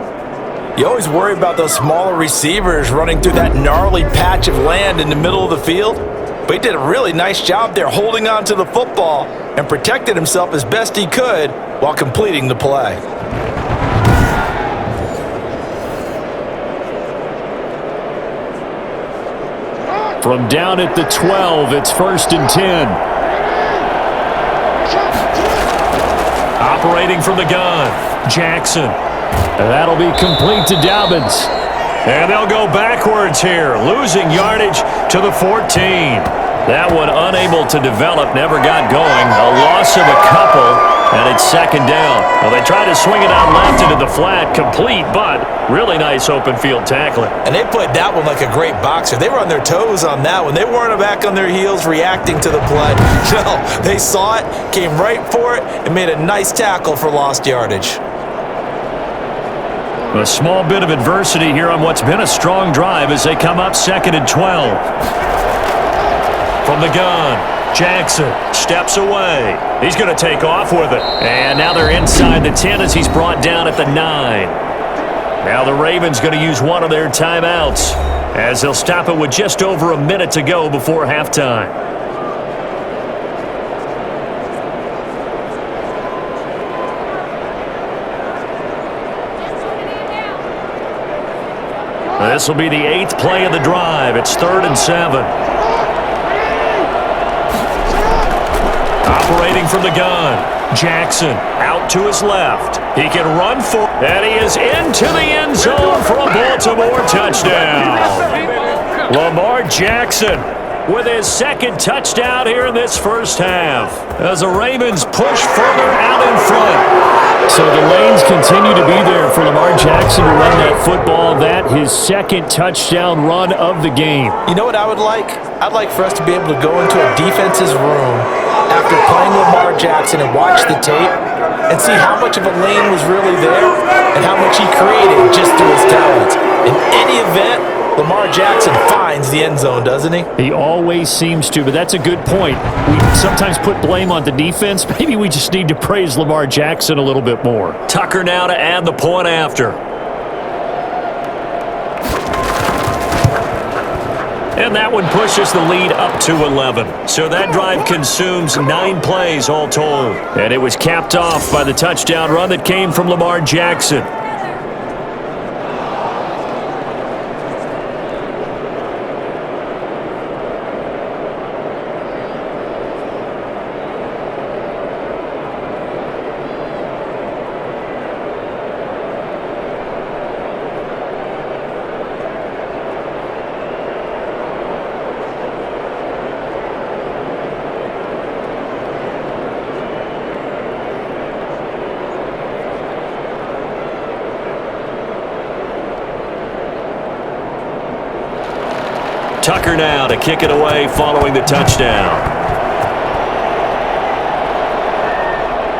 You always worry about those smaller receivers running through that gnarly patch of land in the middle of the field. But he did a really nice job there holding on to the football and protected himself as best he could while completing the play. From down at the 12, it's 1st and 10. Operating from the gun, Jackson. And that'll be complete to Dobbins. And they'll go backwards here, losing yardage to the 14. That one unable to develop, never got going. A loss of a couple, and it's 2nd down. Well, they tried to swing it out left into the flat, complete, but really nice open field tackling. And they played that one like a great boxer. They were on their toes on that one. They weren't back on their heels reacting to the play. No, they saw it, came right for it, and made a nice tackle for lost yardage. A small bit of adversity here on what's been a strong drive as they come up 2nd and 12. From the gun, Jackson steps away. He's going to take off with it. And now they're inside the 10 as he's brought down at the 9. Now the Ravens going to use one of their timeouts as they'll stop it with just over a minute to go before halftime. This will be the 8th play of the drive. It's 3rd and 7. Operating from the gun, Jackson out to his left. He can run for, and he is into the end zone for a Baltimore touchdown. Lamar Jackson with his 2nd touchdown here in this first half as the Ravens push further out in front. So the lanes continue to be there for Lamar Jackson to run that football. That his 2nd touchdown run of the game. You know what I would like? I'd like for us to be able to go into a defense's room after playing Lamar Jackson and watch the tape and see how much of a lane was really there and how much he created just through his talents. In any event, Lamar Jackson finds the end zone, doesn't he? He always seems to, but that's a good point. We sometimes put blame on the defense. Maybe we just need to praise Lamar Jackson a little bit more. Tucker now to add the point after. And that one pushes the lead up to 11. So that drive consumes 9 plays all told. And it was capped off by the touchdown run that came from Lamar Jackson. Tucker now to kick it away following the touchdown.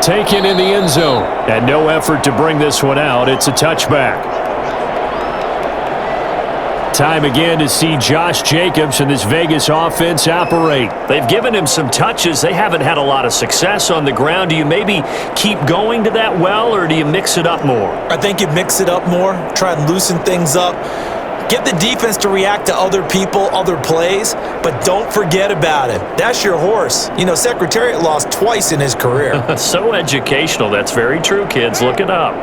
Taken in the end zone. And no effort to bring this one out. It's a touchback. Time again to see Josh Jacobs and this Vegas offense operate. They've given him some touches. They haven't had a lot of success on the ground. Do you maybe keep going to that well, or do you mix it up more? I think you mix it up more. Try and loosen things up. Get the defense to react to other people, other plays, but don't forget about it. That's your horse. You know, Secretariat lost twice in his career. So educational. That's very true, kids. Look it up.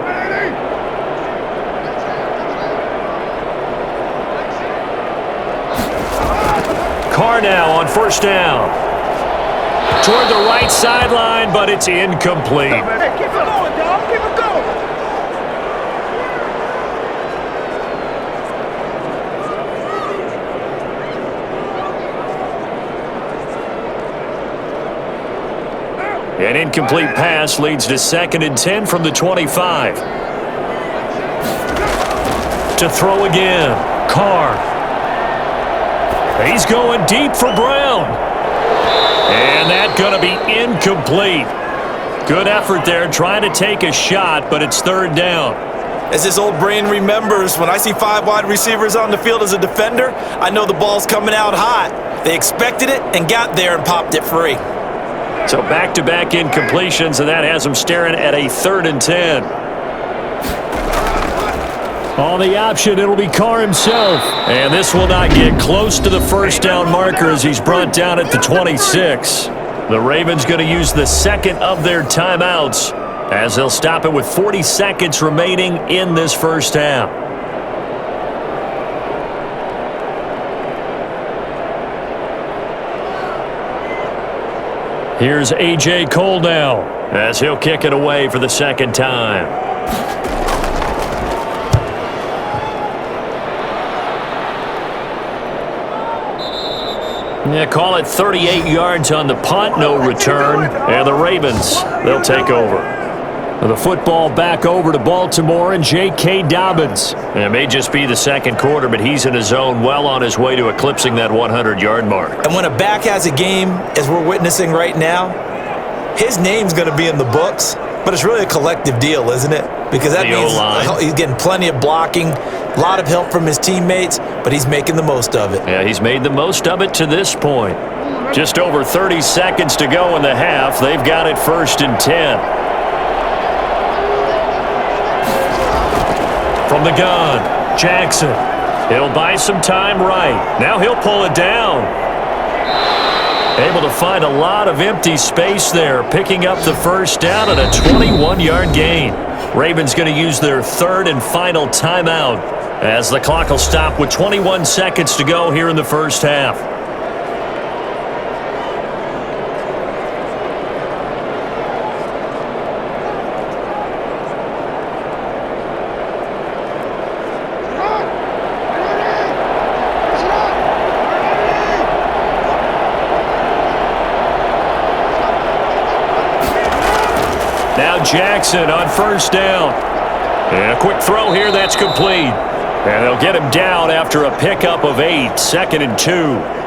Carr now on first down. Toward the right sideline, but it's incomplete. Hey, keep it going, dog. Keep it going. An incomplete pass leads to 2nd and 10 from the 25. To throw again, Carr. He's going deep for Brown. And that's going to be incomplete. Good effort there trying to take a shot, but it's 3rd down. As his old brain remembers, when I see 5 wide receivers on the field as a defender, I know the ball's coming out hot. They expected it and got there and popped it free. So back-to-back incompletions, and that has him staring at a 3rd and 10. On the option, it'll be Carr himself. And this will not get close to the first down marker as he's brought down at the 26. The Ravens going to use the 2nd of their timeouts as they'll stop it with 40 seconds remaining in this first half. Here's A.J. Cole now as he'll kick it away for the 2nd time. Yeah, call it 38 yards on the punt, no return. And the Ravens, they'll take over. The football back over to Baltimore and J.K. Dobbins. It may just be the 2nd quarter, but he's in his zone, well on his way to eclipsing that 100-yard mark. And when a back has a game, as we're witnessing right now, his name's going to be in the books, but it's really a collective deal, isn't it? Because that means he's getting plenty of blocking, a lot of help from his teammates, but he's making the most of it. Yeah, he's made the most of it to this point. Just over 30 seconds to go in the half. They've got it 1st and 10. From the gun, Jackson. He'll buy some time right. Now he'll pull it down. Able to find a lot of empty space there, picking up the first down and a 21-yard gain. Ravens going to use their 3rd and final timeout as the clock will stop with 21 seconds to go here in the first half. Now Jackson on 1st down. And a quick throw here, that's complete. And they'll get him down after a pickup of 8, 2nd and 2.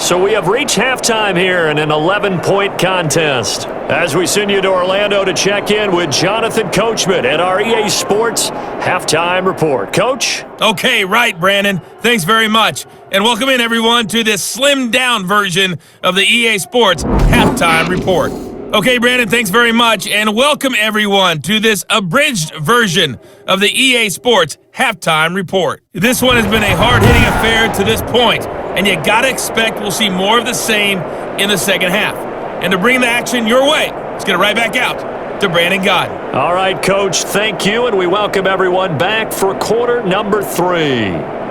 So we have reached halftime here in an 11-point contest. As we send you to Orlando to check in with Jonathan Coachman at our EA Sports Halftime Report. Coach? Okay, right, Brandon. Thanks very much. And welcome in, everyone, to this slimmed-down version of the EA Sports Halftime Report. Okay, Brandon, thanks very much. And welcome, everyone, to this abridged version of the EA Sports Halftime Report. This one has been a hard-hitting affair to this point, and you gotta expect we'll see more of the same in the second half. And to bring the action your way, let's get it right back out to Brandon Godden. All right, Coach, thank you, and we welcome everyone back for quarter number 3.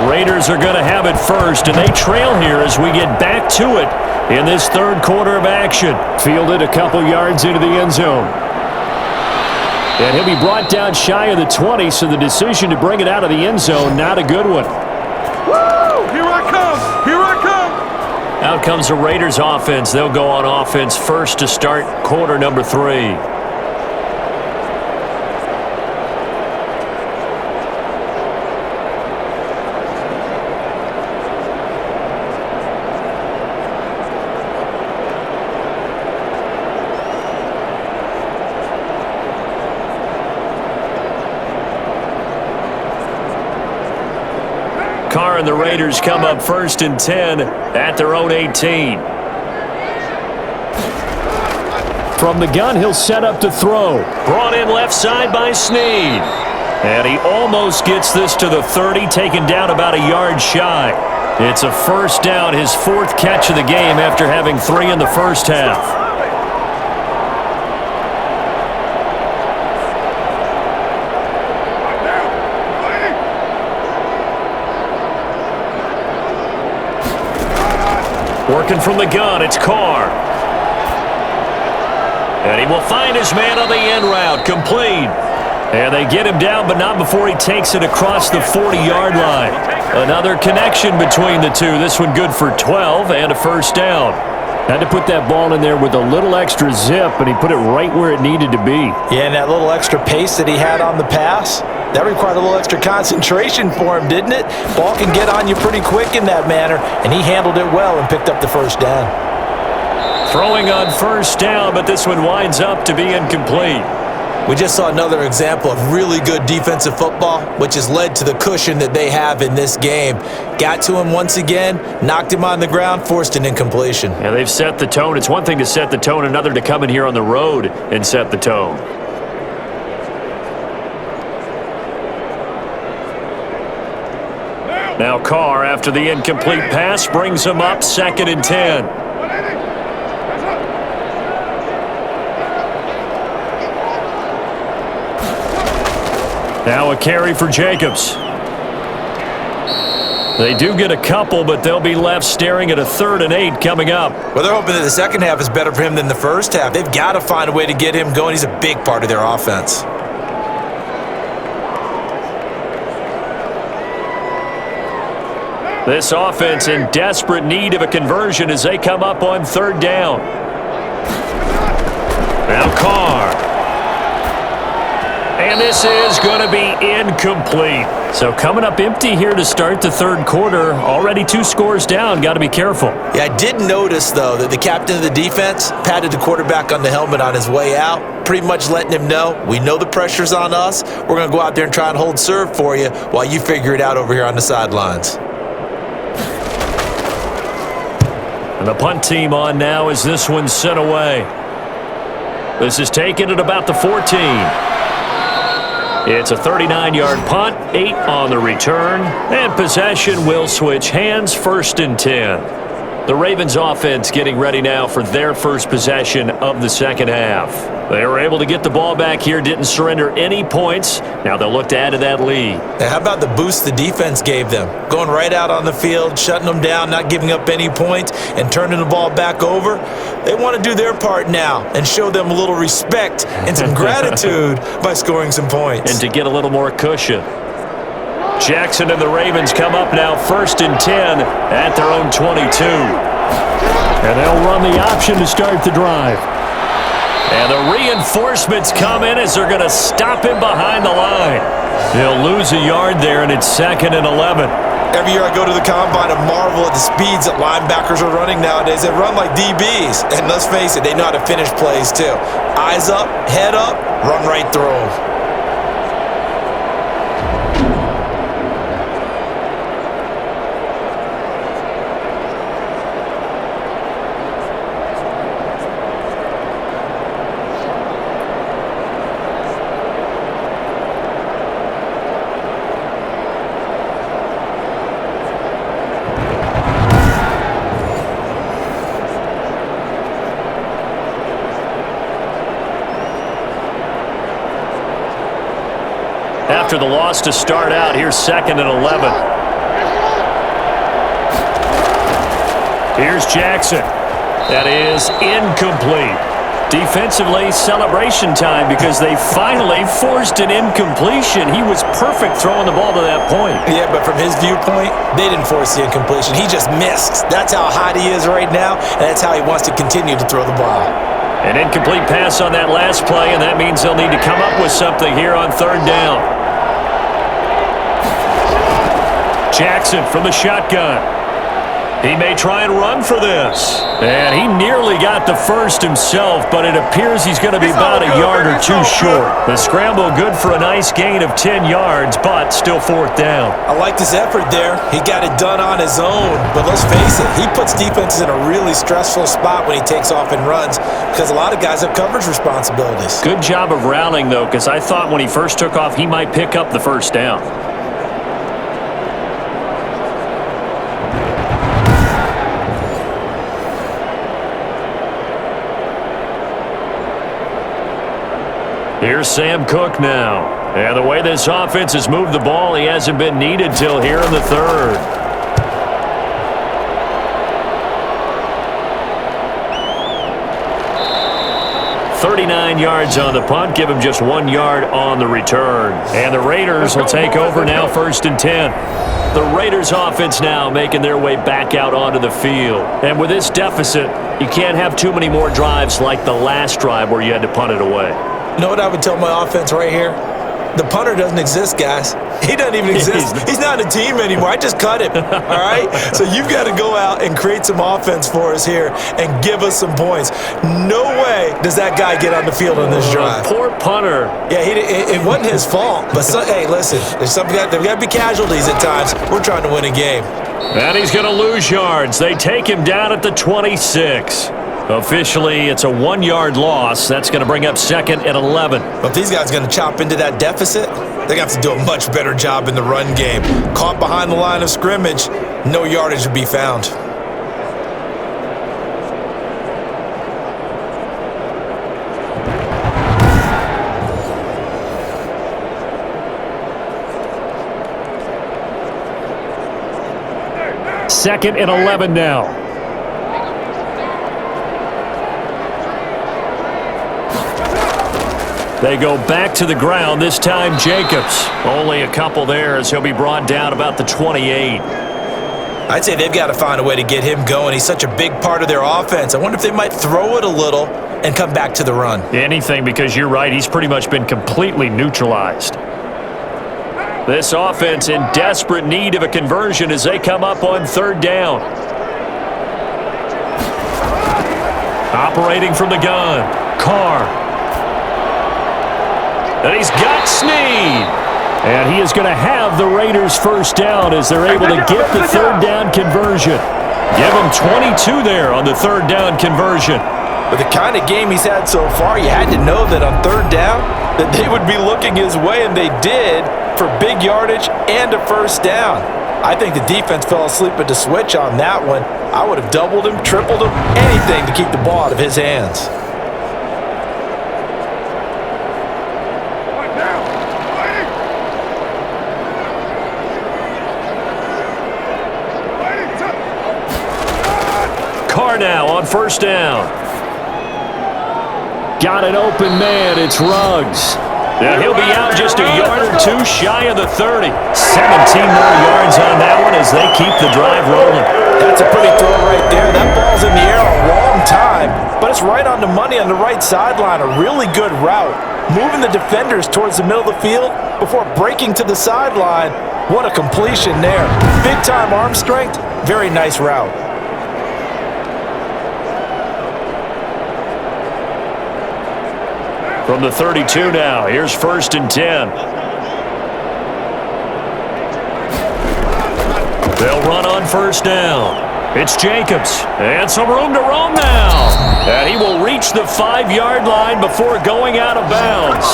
Raiders are going to have it first, and they trail here as we get back to it in this 3rd quarter of action. Fielded a couple yards into the end zone. And he'll be brought down shy of the 20, so the decision to bring it out of the end zone, not a good one. Woo! Here I come! Here I come! Out comes the Raiders offense. They'll go on offense first to start quarter number 3. Carr and the Raiders come up 1st and 10 at their own 18. From the gun, he'll set up to throw. Brought in left side by Snead. And he almost gets this to the 30, taken down about a yard shy. It's a first down, his fourth catch of the game after having 3 in the first half. Working from the gun, it's Carr. And he will find his man on the end route, complete. And they get him down, but not before he takes it across the 40-yard line. Another connection between the two. This one good for 12 and a first down. Had to put that ball in there with a little extra zip, and he put it right where it needed to be. Yeah, and that little extra pace that he had on the pass, that required a little extra concentration for him, didn't it? Ball can get on you pretty quick in that manner, and he handled it well and picked up the first down. Throwing on first down, but this one winds up to be incomplete. We just saw another example of really good defensive football, which has led to the cushion that they have in this game. Got to him once again, knocked him on the ground, forced an incompletion. Yeah, they've set the tone. It's one thing to set the tone, another to come in here on the road and set the tone. Now Carr, after the incomplete pass, brings him up 2nd and 10. Now a carry for Jacobs. They do get a couple, but they'll be left staring at a 3rd and 8 coming up. Well, they're hoping that the second half is better for him than the first half. They've got to find a way to get him going. He's a big part of their offense. This offense in desperate need of a conversion as they come up on 3rd down. Now Carr. And this is going to be incomplete. So coming up empty here to start the 3rd quarter. Already 2 scores down. Got to be careful. Yeah, I did notice, though, that the captain of the defense patted the quarterback on the helmet on his way out, pretty much letting him know, we know the pressure's on us. We're going to go out there and try and hold serve for you while you figure it out over here on the sidelines. And the punt team on now as this one's sent away. This is taken at about the 14. It's a 39-yard punt, 8 on the return, and possession will switch hands, 1st and 10. The Ravens offense getting ready now for their first possession of the second half. They were able to get the ball back here, didn't surrender any points. Now they'll look to add to that lead. Now, how about the boost the defense gave them? Going right out on the field, shutting them down, not giving up any points, and turning the ball back over. They want to do their part now and show them a little respect and some gratitude by scoring some points. And to get a little more cushion. Jackson and the Ravens come up now 1st and 10 at their own 22. And they'll run the option to start the drive. And the reinforcements come in as they're going to stop him behind the line. They'll lose a yard there, and it's 2nd and 11. Every year I go to the combine and marvel at the speeds that linebackers are running nowadays. They run like DBs. And let's face it, they know how to finish plays too. Eyes up, head up, run right through them. After the loss to start out, here's 2nd and 11. Here's Jackson. That is incomplete. Defensively, celebration time because they finally forced an incompletion. He was perfect throwing the ball to that point. Yeah, but from his viewpoint, they didn't force the incompletion. He just missed. That's how hot he is right now, and that's how he wants to continue to throw the ball. An incomplete pass on that last play, and that means they'll need to come up with something here on 3rd down. Jackson from the shotgun. He may try and run for this. And he nearly got the first himself, but it appears he's going to be about a yard or two short. The scramble good for a nice gain of 10 yards, but still fourth down. I liked his effort there. He got it done on his own. But let's face it, he puts defenses in a really stressful spot when he takes off and runs because a lot of guys have coverage responsibilities. Good job of rallying, though, because I thought when he first took off, he might pick up the first down. Here's Sam Cook now. And the way this offense has moved the ball, he hasn't been needed till here in the third. "39 yards on the punt, give him just 1 yard on the return. And the Raiders will take over now, 1st and 10. The Raiders offense now making their way back out onto the field. And with this deficit, you can't have too many more drives like the last drive where you had to punt it away. You know what I would tell my offense right here? The punter doesn't exist, guys. He doesn't even exist. He's not a team anymore. I just cut him, all right? So you've got to go out and create some offense for us here and give us some points. No way does that guy get on the field on this drive. Poor punter. Yeah, it wasn't his fault. But, hey, listen, there's got to be casualties at times. We're trying to win a game. And he's going to lose yards. They take him down at the 26. Officially, it's a 1 yard loss. That's going to bring up 2nd and 11. But if these guys are going to chop into that deficit, they're going to have to do a much better job in the run game. Caught behind the line of scrimmage, no yardage to be found. Second and 11 now. They go back to the ground, this time Jacobs. Only a couple there as he'll be brought down about the 28. I'd say they've got to find a way to get him going. He's such a big part of their offense. I wonder if they might throw it a little and come back to the run. Anything, because you're right, he's pretty much been completely neutralized. This offense in desperate need of a conversion as they come up on 3rd down. Operating from the gun, Carr. And he's got Snead. And he is going to have the Raiders first down as they're able to get the 3rd down conversion. Give him 22 there on the 3rd down conversion. With the kind of game he's had so far, you had to know that on 3rd down that they would be looking his way, and they did, for big yardage and a first down. I think the defense fell asleep at the switch on that one. I would have doubled him, tripled him, anything to keep the ball out of his hands. Carr now on 1st down. Got an open man. It's Ruggs. And he'll be out just a yard or two shy of the 30. 17 more yards on that one as they keep the drive rolling. That's a pretty throw right there. That ball's in the air a long time, but it's right on the money on the right sideline. A really good route. Moving the defenders towards the middle of the field before breaking to the sideline. What a completion there. Big-time arm strength. Very nice route. From the 32 now, here's 1st and 10. They'll run on 1st down. It's Jacobs, and some room to roam now. And he will reach the 5-yard line before going out of bounds.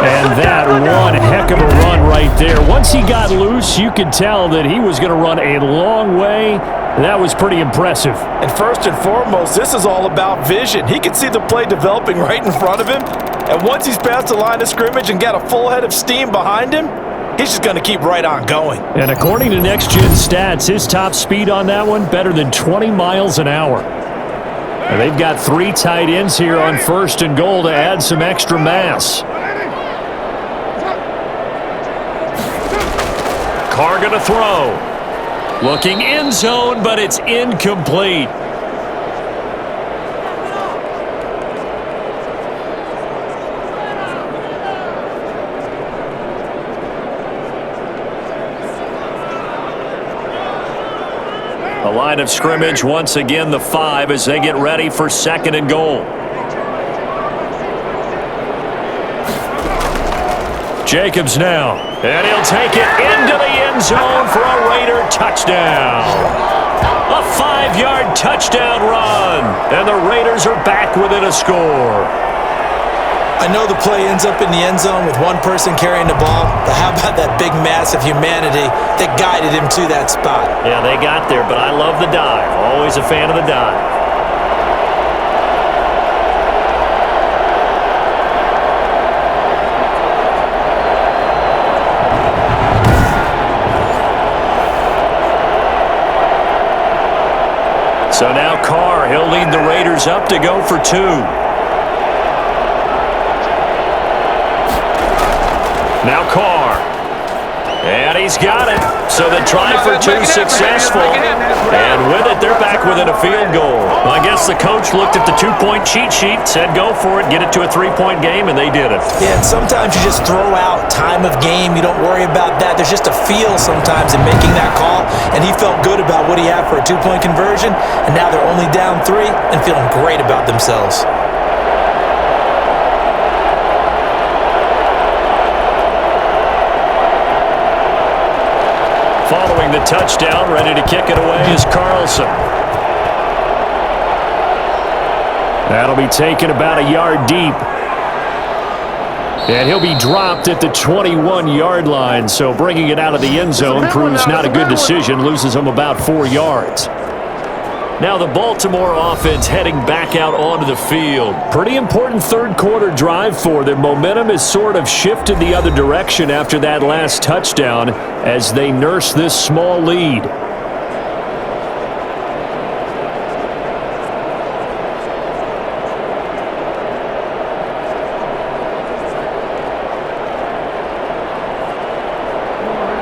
And that one heck of a run right there. Once he got loose, you could tell that he was going to run a long way. That was pretty impressive. And first and foremost, this is all about vision. He can see the play developing right in front of him. And once he's past the line of scrimmage and got a full head of steam behind him, he's just going to keep right on going. And according to Next Gen Stats, his top speed on that one, better than 20 miles an hour. And they've got 3 tight ends here on 1st and goal to add some extra mass. Carr going to throw. Looking end zone, but it's incomplete. line of scrimmage, once again, the 5 as they get ready for 2nd and goal. Jacobs now, and he'll take it into the end zone for a Raider touchdown. A 5-yard touchdown run, and the Raiders are back within a score. I know the play ends up in the end zone with one person carrying the ball, but how about that big mass of humanity that guided him to that spot? Yeah, they got there, but I love the dive. Always a fan of the dive. So now Carr, he'll lead the Raiders up to go for 2. Now Carr. And he's got it. So the try for 2 successful. And with it, they're back within a field goal. Well, I guess the coach looked at the 2-point cheat sheet, said go for it, get it to a 3-point game, and they did it. Yeah, and sometimes you just throw out time of game. You don't worry about that. There's just a feel sometimes in making that call, and he felt good about what he had for a 2-point conversion, and now they're only down 3 and feeling great about themselves. Following the touchdown, ready to kick it away is Carlson. That'll be taken about a yard deep. And he'll be dropped at the 21-yard line, so bringing it out of the end zone proves not a good decision, loses him about 4 yards. Now the Baltimore offense heading back out onto the field. Pretty important third-quarter drive for them. Momentum has sort of shifted the other direction after that last touchdown as they nurse this small lead.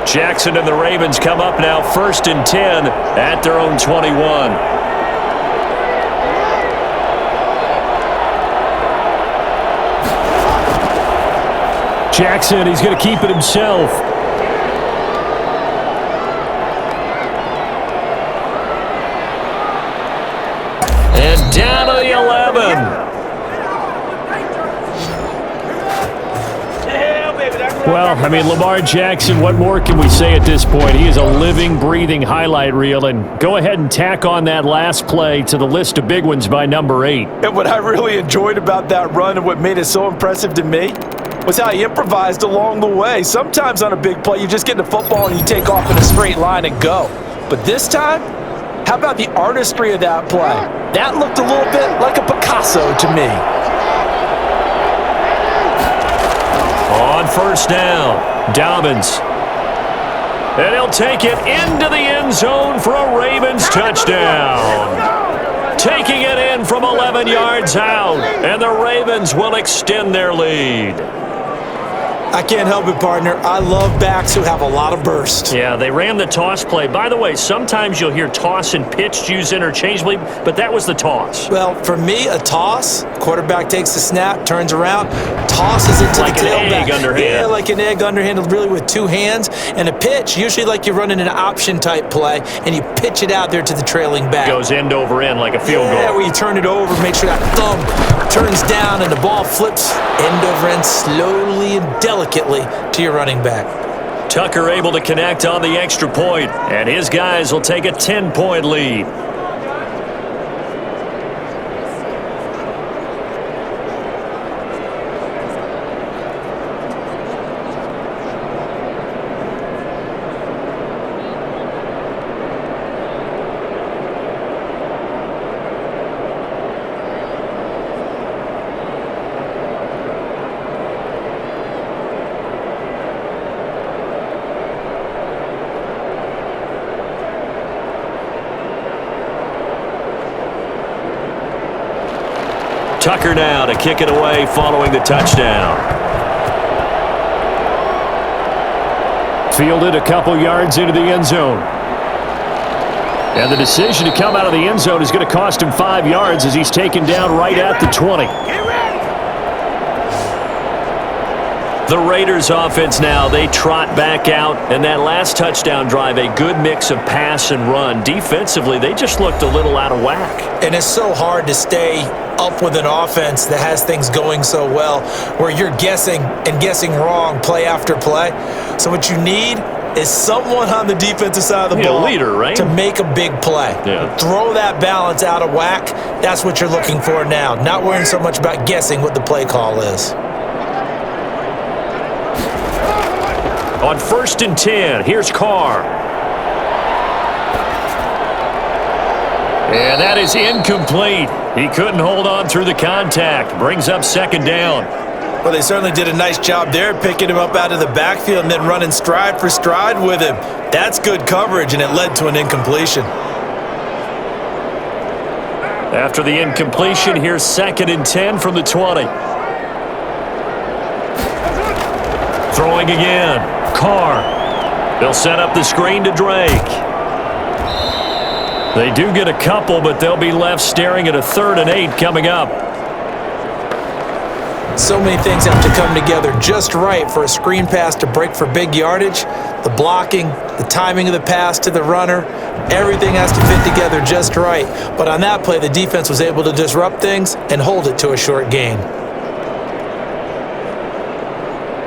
Jackson and the Ravens come up now 1st and 10 at their own 21. Jackson, he's going to keep it himself. And down to the 11. Well, I mean, Lamar Jackson, what more can we say at this point? He is a living, breathing highlight reel. And go ahead and tack on that last play to the list of big ones by number 8. And what I really enjoyed about that run and what made it so impressive to me was how he improvised along the way. Sometimes on a big play, you just get the football and you take off in a straight line and go. But this time, how about the artistry of that play? That looked a little bit like a Picasso to me. On 1st down, Dobbins. And he'll take it into the end zone for a Ravens touchdown. Taking it in from 11 yards out, and the Ravens will extend their lead. I can't help it, partner. I love backs who have a lot of burst. Yeah, they ran the toss play. By the way, sometimes you'll hear toss and pitch used interchangeably, but that was the toss. Well, for me, a toss, quarterback takes the snap, turns around, tosses it to like the tailback. Like an egg underhand. Yeah, like an egg underhand, really with 2 hands. And a pitch, usually like you're running an option-type play, and you pitch it out there to the trailing back. Goes end over end like a field goal. Yeah, where you turn it over, make sure that thumb turns down, and the ball flips end over end slowly and delicately to your running back. Tucker able to connect on the extra point, and his guys will take a 10-point lead. Tucker now to kick it away following the touchdown. Fielded a couple yards into the end zone. And the decision to come out of the end zone is going to cost him 5 yards as he's taken down right at the 20. The Raiders offense now, they trot back out, and that last touchdown drive, a good mix of pass and run. Defensively, they just looked a little out of whack. And it's so hard to stay up with an offense that has things going so well, where you're guessing and guessing wrong play after play. So what you need is someone on the defensive side of the ball, a leader, right? To make a big play. Yeah. Throw that balance out of whack. That's what you're looking for now. Not worrying so much about guessing what the play call is. On 1st and 10, here's Carr. And that is incomplete. He couldn't hold on through the contact. Brings up 2nd down. Well, they certainly did a nice job there, picking him up out of the backfield and then running stride for stride with him. That's good coverage, and it led to an incompletion. After the incompletion, here's 2nd and 10 from the 20. Throwing again. Carr. They'll set up the screen to Drake. They do get a couple, but they'll be left staring at a 3rd and 8 coming up. So many things have to come together just right for a screen pass to break for big yardage. The blocking, the timing of the pass to the runner, everything has to fit together just right. But on that play, the defense was able to disrupt things and hold it to a short gain.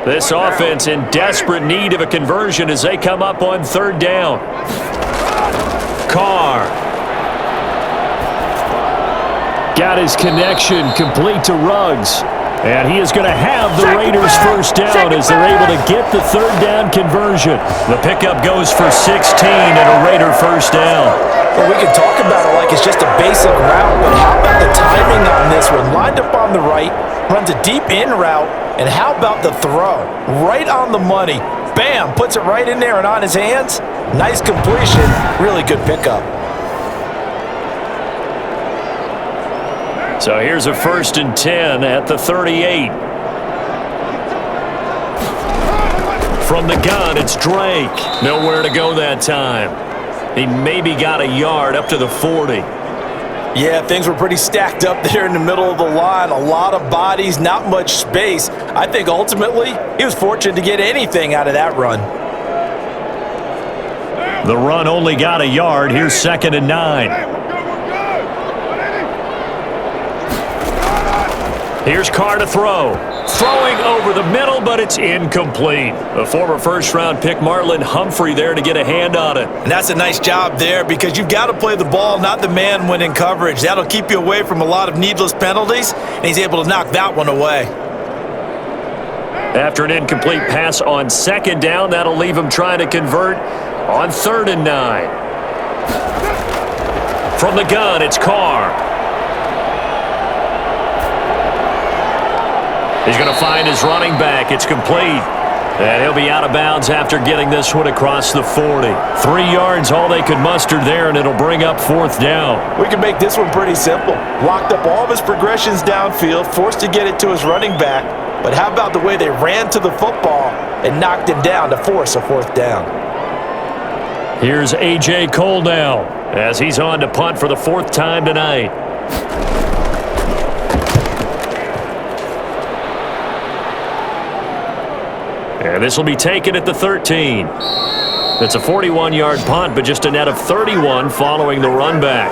This offense in desperate need of a conversion as they come up on 3rd down. Carr. Got his connection complete to Ruggs. And he is going to have the Raiders' 1st down as they're able to get the 3rd down conversion. The pickup goes for 16 and a Raider 1st down. Well, we can talk about it like it's just a basic route, but how about the timing on this one? Lined up on the right, runs a deep in route, and how about the throw? Right on the money. Bam! Puts it right in there and on his hands. Nice completion. Really good pickup. So here's a 1st and 10 at the 38. From the gun, it's Drake. Nowhere to go that time. He maybe got a yard up to the 40. Yeah, things were pretty stacked up there in the middle of the line. A lot of bodies, not much space. I think ultimately he was fortunate to get anything out of that run. The run only got a yard. Here's 2nd and 9. Here's Carr to throw. Throwing over the middle, but it's incomplete. A former 1st-round pick, Marlon Humphrey, there to get a hand on it. And that's a nice job there because you've got to play the ball, not the man when in coverage. That'll keep you away from a lot of needless penalties, and he's able to knock that one away. After an incomplete pass on 2nd down, that'll leave him trying to convert on 3rd and 9. From the gun, it's Carr. He's going to find his running back. It's complete. And he'll be out of bounds after getting this one across the 40. 3 yards, all they could muster there, and it'll bring up 4th down. We can make this one pretty simple. Locked up all of his progressions downfield, forced to get it to his running back. But how about the way they ran to the football and knocked him down to force a 4th down? Here's A.J. Cole now as he's on to punt for the 4th time tonight. And this will be taken at the 13. It's a 41-yard punt, but just a net of 31 following the run back.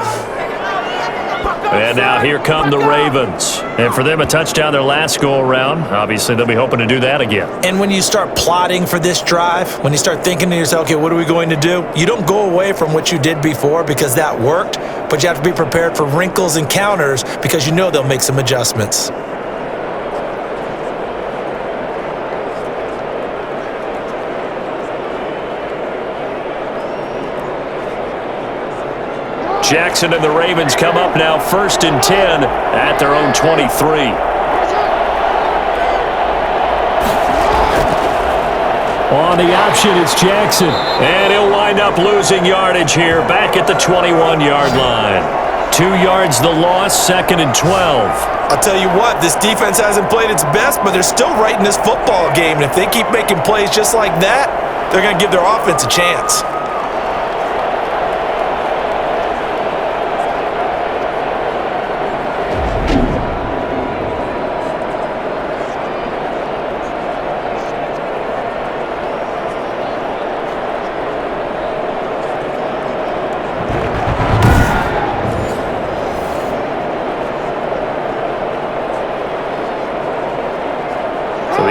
And now here come the Ravens. And for them, a touchdown their last go-around. Obviously, they'll be hoping to do that again. And when you start plotting for this drive, when you start thinking to yourself, okay, what are we going to do? You don't go away from what you did before because that worked, but you have to be prepared for wrinkles and counters because you know they'll make some adjustments. Jackson and the Ravens come up now 1st and 10 at their own 23. On the option, it's Jackson. And he'll wind up losing yardage here back at the 21-yard line. 2 yards the loss, 2nd and 12. I'll tell you what, this defense hasn't played its best, but they're still right in this football game. And if they keep making plays just like that, they're going to give their offense a chance.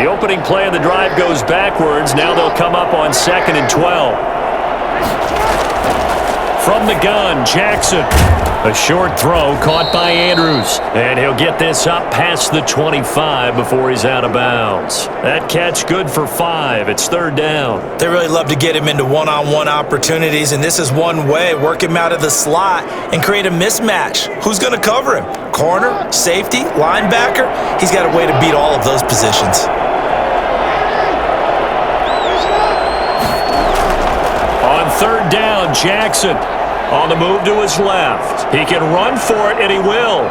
The opening play of the drive goes backwards. Now they'll come up on 2nd and 12. From the gun, Jackson. A short throw caught by Andrews. And he'll get this up past the 25 before he's out of bounds. That catch good for 5. It's 3rd down. They really love to get him into one-on-one opportunities, and this is one way. Work him out of the slot and create a mismatch. Who's going to cover him? Corner, safety, linebacker? He's got a way to beat all of those positions. On 3rd down, Jackson on the move to his left. He can run for it, and he will.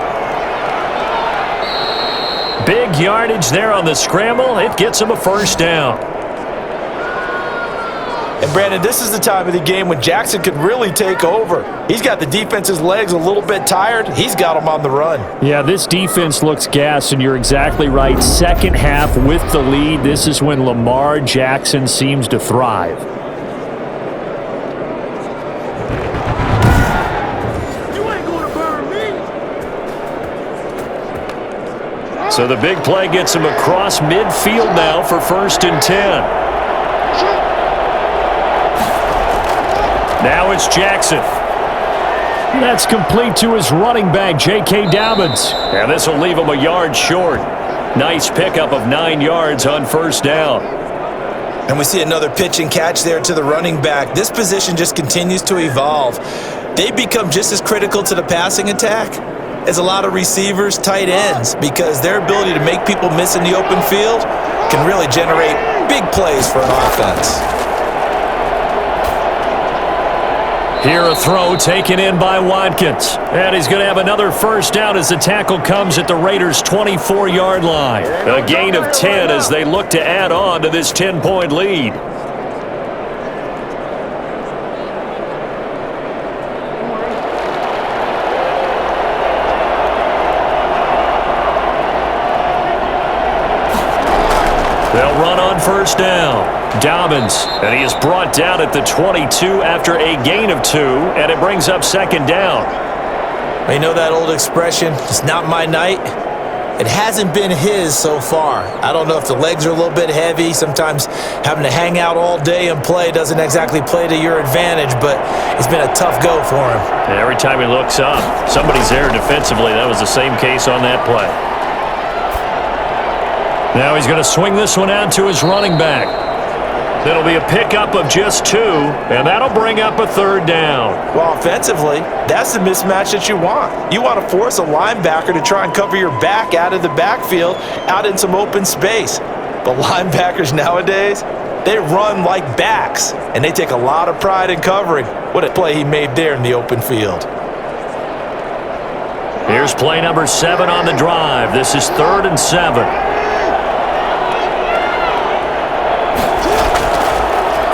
Big yardage there on the scramble. It gets him a 1st down. And, Brandon, this is the time of the game when Jackson could really take over. He's got the defense's legs a little bit tired. He's got them on the run. Yeah, this defense looks gassed, and you're exactly right. Second half with the lead, this is when Lamar Jackson seems to thrive. So the big play gets him across midfield now for 1st and 10. Now it's Jackson. That's complete to his running back, J.K. Dobbins. And this will leave him a yard short. Nice pickup of 9 yards on 1st down. And we see another pitch and catch there to the running back. This position just continues to evolve. They become just as critical to the passing attack as a lot of receivers, tight ends, because their ability to make people miss in the open field can really generate big plays for an offense. Here a throw taken in by Watkins. And he's going to have another 1st down as the tackle comes at the Raiders' 24-yard line. A gain of 10 as they look to add on to this 10-point lead. They'll run on 1st down. Dobbins, and he is brought down at the 22 after a gain of 2, and it brings up 2nd down. You know that old expression, it's not my night? It hasn't been his so far. I don't know if the legs are a little bit heavy. Sometimes having to hang out all day and play doesn't exactly play to your advantage, but it's been a tough go for him. And every time he looks up, somebody's there defensively. That was the same case on that play. Now he's going to swing this one out to his running back. That'll be a pickup of just 2, and that'll bring up a 3rd down. Well, offensively, that's the mismatch that you want. You want to force a linebacker to try and cover your back out of the backfield, out in some open space. But linebackers nowadays, they run like backs, and they take a lot of pride in covering. What a play he made there in the open field. Here's play number 7 on the drive. This is 3rd and 7.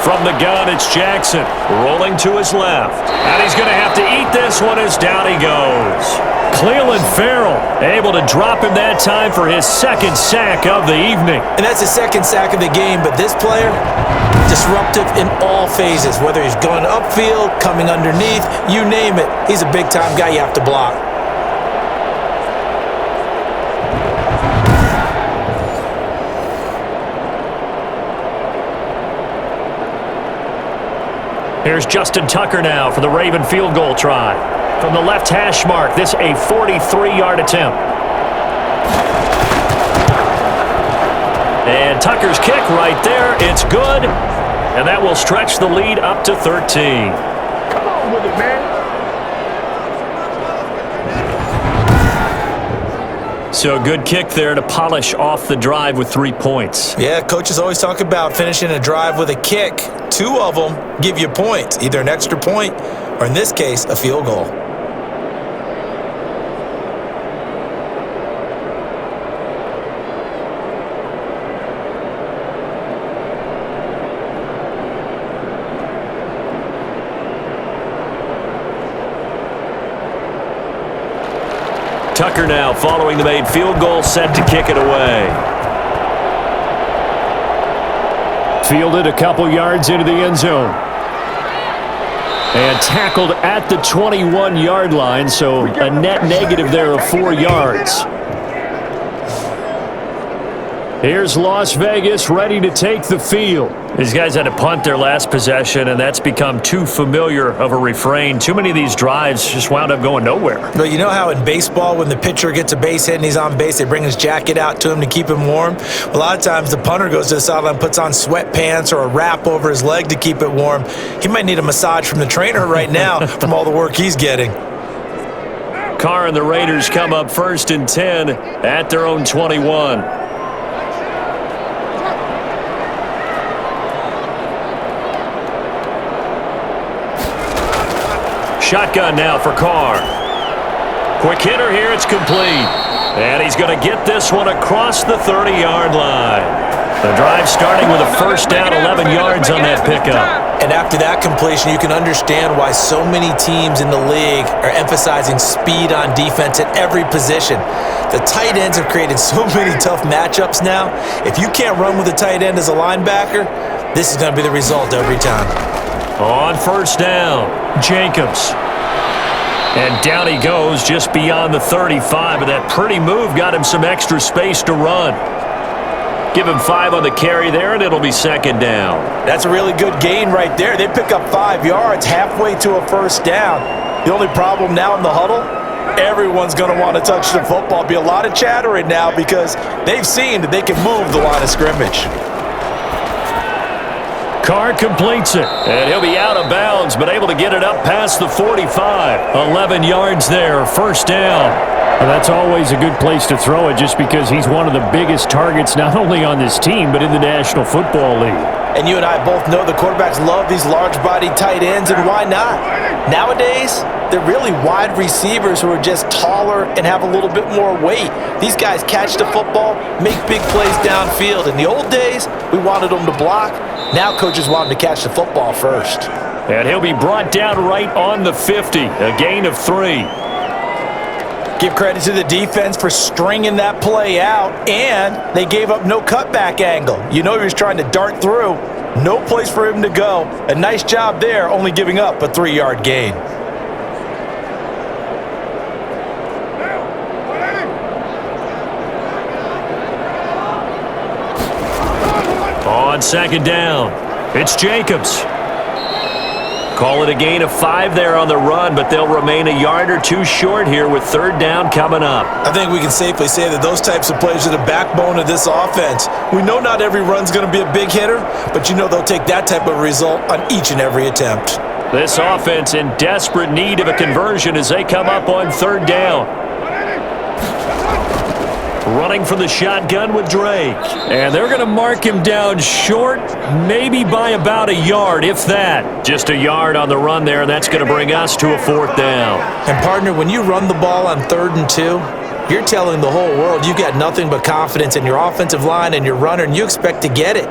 From the gun, it's Jackson, rolling to his left. And he's going to have to eat this one as down he goes. Cleveland Farrell able to drop him that time for his 2nd sack of the evening. And that's his 2nd sack of the game, but this player, disruptive in all phases, whether he's going upfield, coming underneath, you name it. He's a big-time guy you have to block. Here's Justin Tucker now for the Raven field goal try. From the left hash mark, this a 43-yard attempt. And Tucker's kick right there. It's good. And that will stretch the lead up to 13. Come on with it, man. So a good kick there to polish off the drive with 3 points. Yeah, coaches always talk about finishing a drive with a kick. 2 of them give you points, either an extra point or, in this case, a field goal. Tucker now following the made field goal, set to kick it away. Fielded a couple yards into the end zone. And tackled at the 21-yard line, so a net negative there of 4 yards. Here's Las Vegas ready to take the field. These guys had to punt their last possession, and that's become too familiar of a refrain. Too many of these drives just wound up going nowhere. But you know how in baseball, when the pitcher gets a base hit and he's on base, they bring his jacket out to him to keep him warm? A lot of times the punter goes to the sideline, puts on sweatpants or a wrap over his leg to keep it warm. He might need a massage from the trainer right now from all the work he's getting. Carr and the Raiders come up 1st and 10 at their own 21. Shotgun now for Carr. Quick hitter here, it's complete. And he's going to get this one across the 30-yard line. The drive starting with a first down, 11 yards on that pickup. And after that completion, you can understand why so many teams in the league are emphasizing speed on defense at every position. The tight ends have created so many tough matchups now. If you can't run with a tight end as a linebacker, this is going to be the result every time. On first down, Jacobs. And down he goes just beyond the 35. But that pretty move got him some extra space to run. Give him 5 on the carry there, and it'll be second down. That's a really good gain right there. They pick up 5 yards halfway to a first down. The only problem now in the huddle, everyone's going to want to touch the football. Be a lot of chattering now because they've seen that they can move the line of scrimmage. Carr completes it, and he'll be out of bounds, but able to get it up past the 45. 11 yards there, first down. Well, that's always a good place to throw it just because he's one of the biggest targets not only on this team but in the National Football League. And you and I both know the quarterbacks love these large-bodied tight ends, and why not? Nowadays, they're really wide receivers who are just taller and have a little bit more weight. These guys catch the football, make big plays downfield. In the old days, we wanted them to block. Now coaches want them to catch the football first. And he'll be brought down right on the 50, a gain of 3. Give credit to the defense for stringing that play out, and they gave up no cutback angle. You know he was trying to dart through. No place for him to go. A nice job there, only giving up a 3-yard gain. On second down, it's Jacobs. Call it a gain of 5 there on the run, but they'll remain a yard or 2 short here with third down coming up. I think we can safely say that those types of plays are the backbone of this offense. We know not every run's going to be a big hitter, but you know they'll take that type of result on each and every attempt. This offense in desperate need of a conversion as they come up on third down. Running from the shotgun with Drake. And they're going to mark him down short, maybe by about a yard, if that. Just a yard on the run there, and that's going to bring us to a fourth down. And, partner, when you run the ball on 3rd and 2, you're telling the whole world you've got nothing but confidence in your offensive line and your runner, and you expect to get it.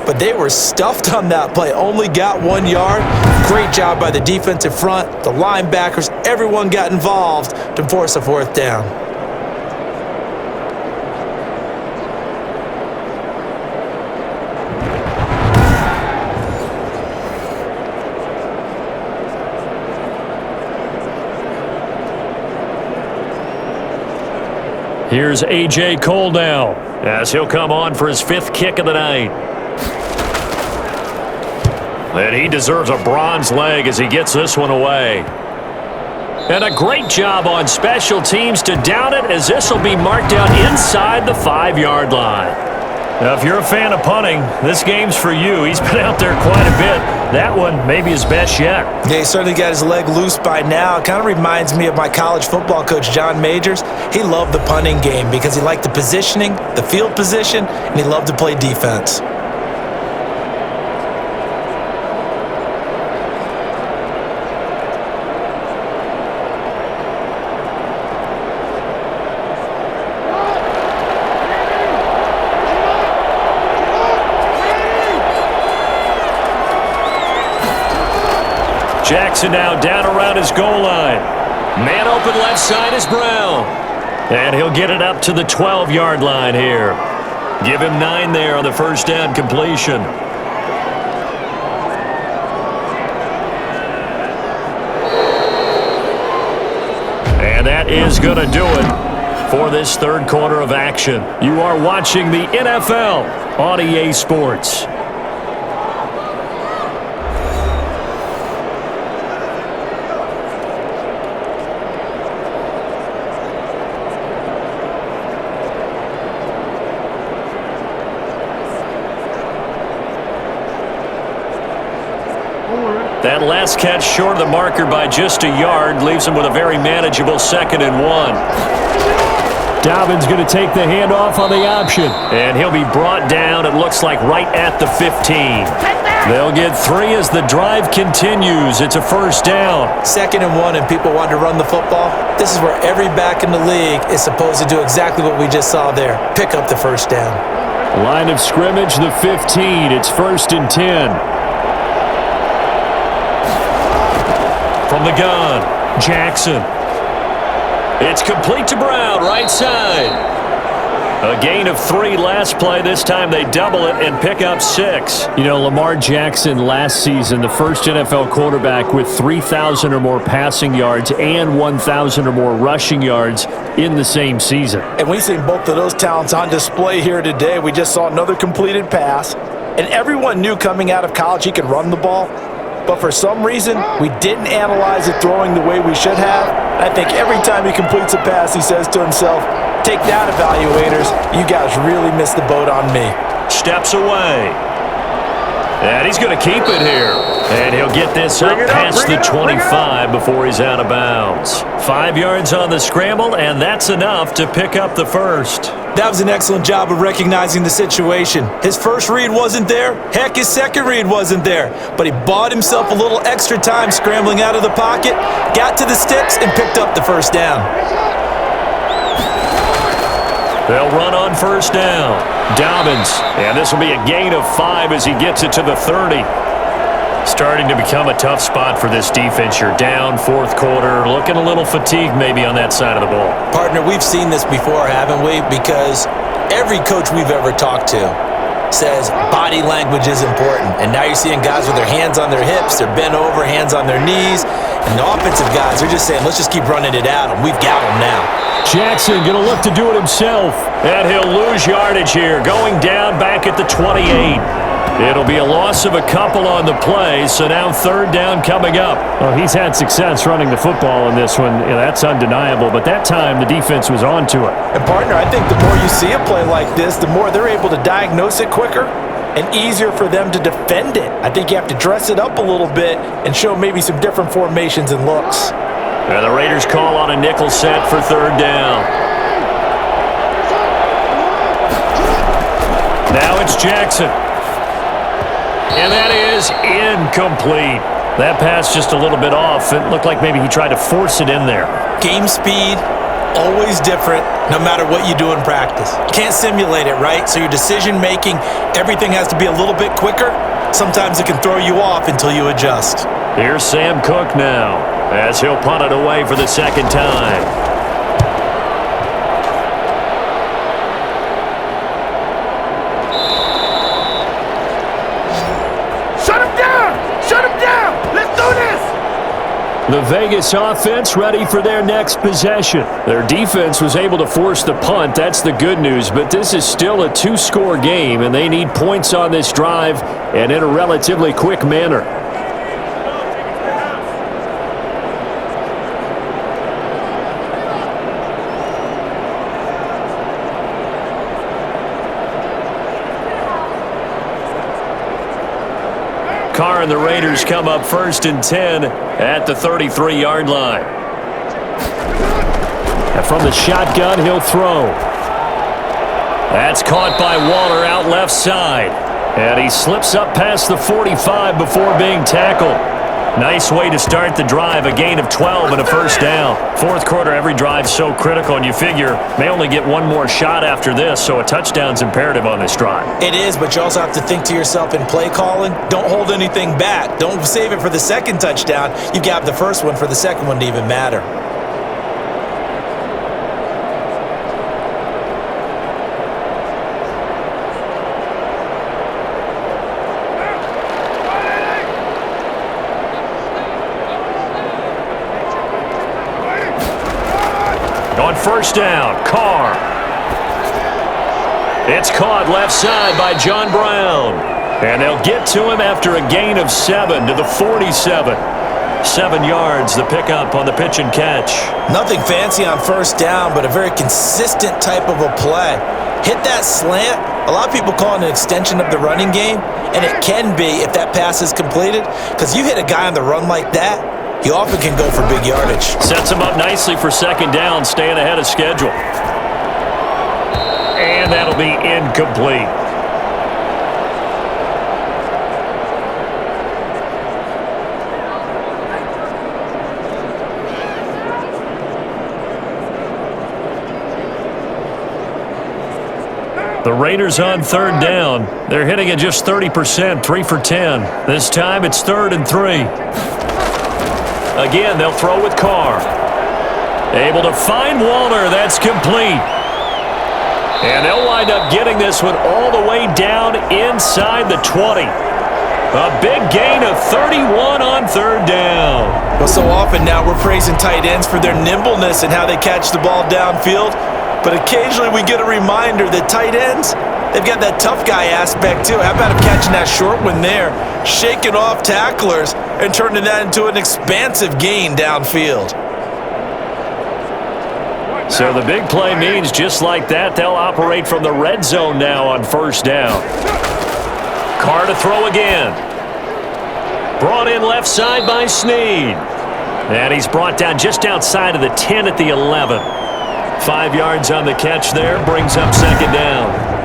But they were stuffed on that play, only got 1 yard. Great job by the defensive front, the linebackers, everyone got involved to force a fourth down. Here's A.J. Cole now, as he'll come on for his 5th kick of the night. And he deserves a bronze leg as he gets this one away. And a great job on special teams to down it, as this will be marked out inside the 5-yard line. Now, if you're a fan of punting, this game's for you. He's been out there quite a bit. That one maybe his best yet. Yeah, he certainly got his leg loose by now. It kind of reminds me of my college football coach, John Majors. He loved the punting game because he liked the positioning, the field position, and he loved to play defense. Jackson now down around his goal line. Man open left side is Brown. And he'll get it up to the 12-yard line here. Give him 9 there on the first down completion. And that is going to do it. for this third quarter of action. You are watching the NFL on EA Sports. That last catch short of the marker by just a yard leaves him with a very manageable 2nd and 1. Dobbins going to take the handoff on the option. And he'll be brought down, it looks like, right at the 15. They'll get 3 as the drive continues. It's a first down. 2nd and 1 and people want to run the football. This is where every back in the league is supposed to do exactly what we just saw there. Pick up the first down. Line of scrimmage, the 15. It's 1st and 10. From the gun, Jackson. It's complete to Brown, right side. A gain of 3 last play. This time they double it and pick up 6. You know, Lamar Jackson last season, the first NFL quarterback with 3,000 or more passing yards and 1,000 or more rushing yards in the same season. And we've seen both of those talents on display here today. We just saw another completed pass. And everyone knew coming out of college he could run the ball. But for some reason, we didn't analyze it throwing the way we should have. I think every time he completes a pass, he says to himself, take that, evaluators. You guys really missed the boat on me. Steps away. And he's going to keep it here. And he'll get this up past the 25 before he's out of bounds. 5 yards on the scramble, and that's enough to pick up the first. That was an excellent job of recognizing the situation. His first read wasn't there. Heck, his second read wasn't there. But he bought himself a little extra time scrambling out of the pocket, got to the sticks, and picked up the first down. They'll run on first down. Dobbins, and this will be a gain of 5 as he gets it to the 30. Starting to become a tough spot for this defense. You're down, 4th quarter, looking a little fatigued maybe on that side of the ball. Partner, we've seen this before, haven't we? Because every coach we've ever talked to says body language is important. And now you're seeing guys with their hands on their hips, they're bent over, hands on their knees. And the offensive guys are just saying, let's just keep running it at them. We've got them now. Jackson going to look to do it himself. And he'll lose yardage here, going down back at the 28. It'll be a loss of a couple on the play, so now 3rd down coming up. Well, he's had success running the football in this one. That's undeniable, but that time the defense was on to it. And, partner, I think the more you see a play like this, the more they're able to diagnose it quicker and easier for them to defend it. I think you have to dress it up a little bit and show maybe some different formations and looks. And the Raiders call on a nickel set for 3rd down. Now it's Jackson. And that is incomplete. That pass just a little bit off. It looked like maybe he tried to force it in there. Game speed, always different, no matter what you do in practice. You can't simulate it, right? So your decision-making, everything has to be a little bit quicker. Sometimes it can throw you off until you adjust. Here's Sam Cook now, as he'll punt it away for the 2nd time. The Vegas offense ready for their next possession. Their defense was able to force the punt. That's the good news, but this is still a 2-score game, and they need points on this drive and in a relatively quick manner. Carr and the Raiders come up 1st and 10 at the 33-yard line. And from the shotgun, he'll throw. That's caught by Waller out left side. And he slips up past the 45 before being tackled. Nice way to start the drive, a gain of 12 and a first down. 4th quarter, every drive's so critical, and you figure may only get one more shot after this, so a touchdown's imperative on this drive. It is, but you also have to think to yourself in play calling, don't hold anything back. Don't save it for the 2nd touchdown. You got the first one for the 2nd one to even matter. On first down, Carr. It's caught left side by John Brown. And they'll get to him after a gain of 7 to the 47. 7 yards, the pickup on the pitch and catch. Nothing fancy on first down, but a very consistent type of a play. Hit that slant. A lot of people call it an extension of the running game, and it can be if that pass is completed, because you hit a guy on the run like that, he often can go for big yardage. Sets him up nicely for second down, staying ahead of schedule. And that'll be incomplete. The Raiders on third down. They're hitting at just 30%, 3 for 10. This time it's 3rd and 3. Again, they'll throw with Carr. Able to find Walter. That's complete. And they'll wind up getting this one all the way down inside the 20. A big gain of 31 on third down. Well, so often now we're praising tight ends for their nimbleness and how they catch the ball downfield. But occasionally we get a reminder that tight ends, they've got that tough guy aspect too. How about him catching that short one there, shaking off tacklers, and turning that into an expansive gain downfield? So the big play means just like that, they'll operate from the red zone now on first down. Carr to throw again. Brought in left side by Snead. And he's brought down just outside of the 10 at the 11. 5 yards on the catch there, brings up second down.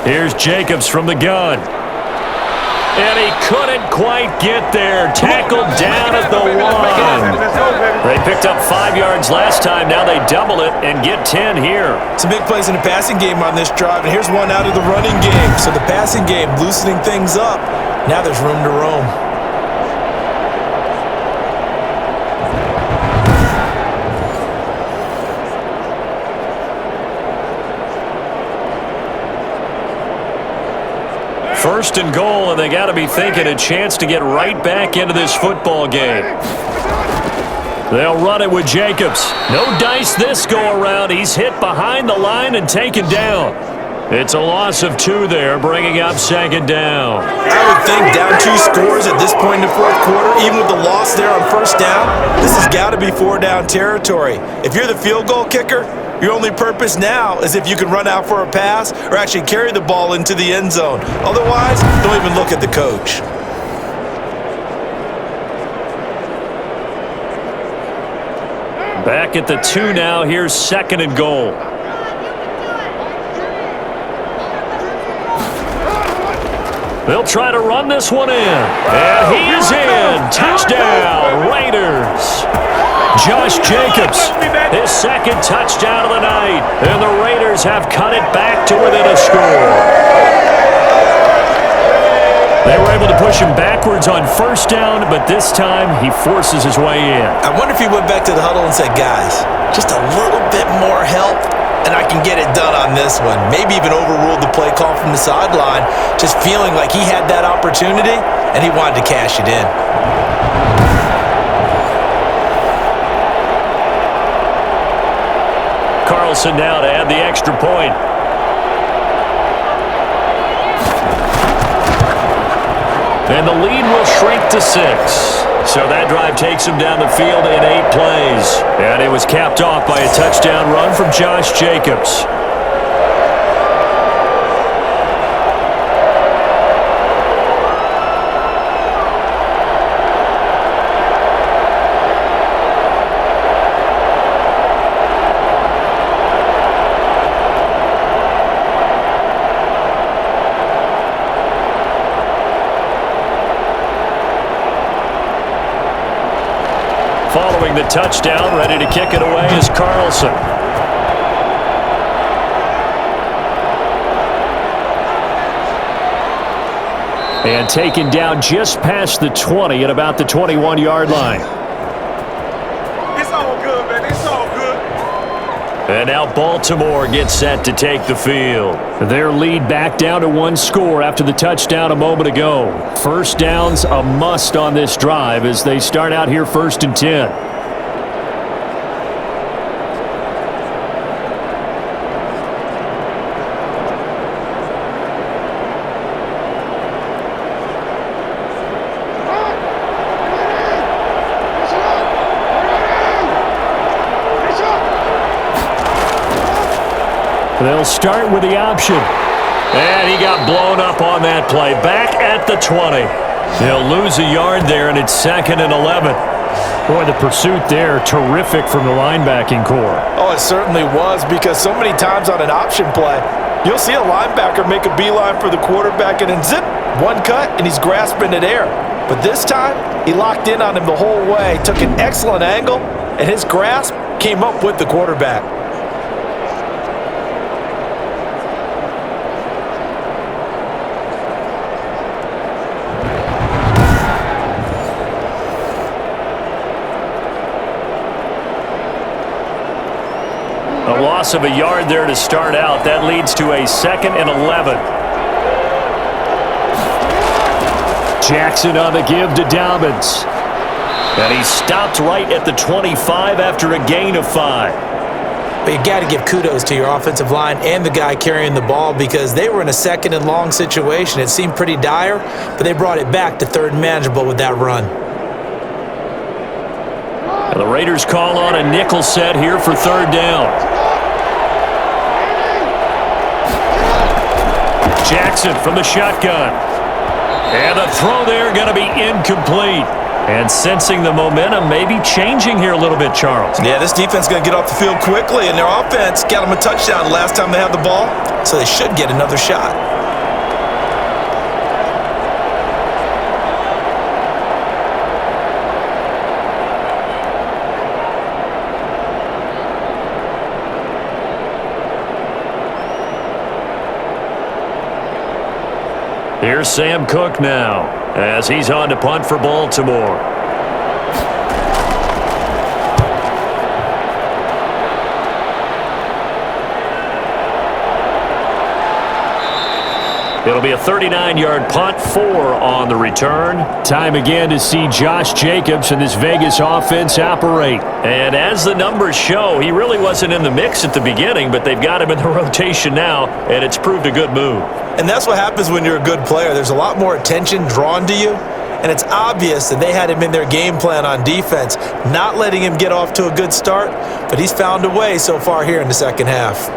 Here's Jacobs from the gun. And he couldn't quite get there. Tackled down at the 1. They picked up 5 yards last time. Now they double it and get 10 here. Some big plays in the passing game on this drive, and here's one out of the running game. So the passing game loosening things up. Now there's room to roam. First and goal, and they got to be thinking a chance to get right back into this football game. They'll run it with Jacobs. No dice this go-around. He's hit behind the line and taken down. It's a loss of 2 there, bringing up second down. I would think down 2 scores at this point in the fourth quarter, even with the loss there on first down, this has got to be 4-down territory. If you're the field goal kicker, your only purpose now is if you can run out for a pass or actually carry the ball into the end zone. Otherwise, don't even look at the coach. Back at the 2 now. Here's second and goal. They'll try to run this one in. And he is in. Touchdown, Raiders. Josh Jacobs, his second touchdown of the night. And the Raiders have cut it back to within a score. They were able to push him backwards on first down, but this time he forces his way in. I wonder if he went back to the huddle and said, guys, just a little bit more help, and I can get it done on this one. Maybe even overruled the play call from the sideline, just feeling like he had that opportunity, and he wanted to cash it in. Carlson now to add the extra point. And the lead will shrink to 6. So that drive takes him down the field in 8 plays. And it was capped off by a touchdown run from Josh Jacobs. Following the touchdown, ready to kick it away is Carlson. And taken down just past the 20 at about the 21-yard line. It's all good, man. It's all good. And now Baltimore gets set to take the field. Their lead back down to one score after the touchdown a moment ago. First down's a must on this drive as they start out here 1st and 10. They'll start with the option. And he got blown up on that play. Back at the 20. They'll lose a yard there, and it's 2nd and 11. Boy, the pursuit there, terrific from the linebacking core. Oh, it certainly was, because so many times on an option play, you'll see a linebacker make a beeline for the quarterback and then zip, one cut, and he's grasping it air. But this time, he locked in on him the whole way, took an excellent angle, and his grasp came up with the quarterback. A loss of a yard there to start out. That leads to a 2nd and 11. Jackson on the give to Dobbins. And he stopped right at the 25 after a gain of 5. But you got to give kudos to your offensive line and the guy carrying the ball, because they were in a 2nd and long situation. It seemed pretty dire, but they brought it back to 3rd and manageable with that run. And the Raiders call on a nickel set here for 3rd down. Jackson from the shotgun. And the throw there going to be incomplete. And sensing the momentum maybe changing here a little bit, Charles. Yeah, this defense is going to get off the field quickly, and their offense got them a touchdown last time they had the ball, so they should get another shot. Here's Sam Cook now as he's on to punt for Baltimore. It'll be a 39-yard punt, 4 on the return. Time again to see Josh Jacobs and this Vegas offense operate. And as the numbers show, he really wasn't in the mix at the beginning, but they've got him in the rotation now, and it's proved a good move. And that's what happens when you're a good player. There's a lot more attention drawn to you, and it's obvious that they had him in their game plan on defense, not letting him get off to a good start, but he's found a way so far here in the second half.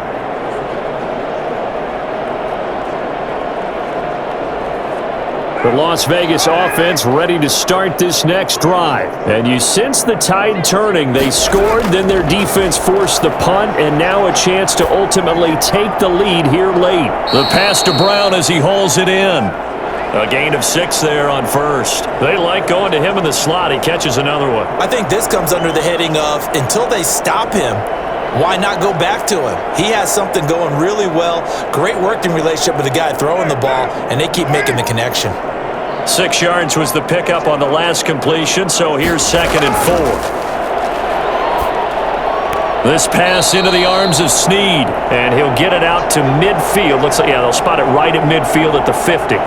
The Las Vegas offense ready to start this next drive. And you sense the tide turning. They scored, then their defense forced the punt, and now a chance to ultimately take the lead here late. The pass to Brown as he hauls it in. A gain of 6 there on first. They like going to him in the slot. He catches another one. I think this comes under the heading of, until they stop him, why not go back to him? He has something going really well. Great working relationship with the guy throwing the ball, and they keep making the connection. 6 yards was the pickup on the last completion, so here's 2nd and 4. This pass into the arms of Snead, and he'll get it out to midfield. Looks like, yeah, they'll spot it right at midfield at the 50.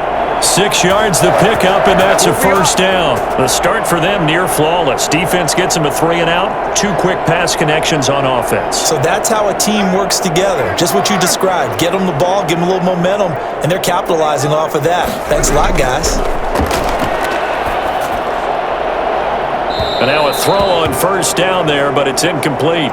6 yards the pickup, and that's a first down. The start for them near flawless. Defense gets them a 3 and out. 2 quick pass connections on offense. So that's how a team works together. Just what you described. Get them the ball, give them a little momentum, and they're capitalizing off of that. Thanks a lot, guys. And now a throw on first down there, but it's incomplete.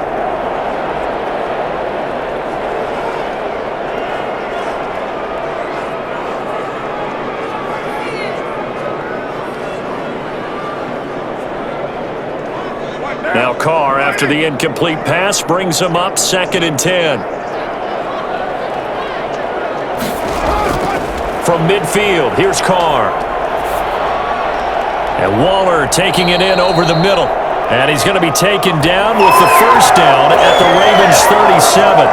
Now Carr, after the incomplete pass, brings him up 2nd and 10. From midfield, here's Carr. And Waller taking it in over the middle. And he's going to be taken down with the first down at the Ravens' 37.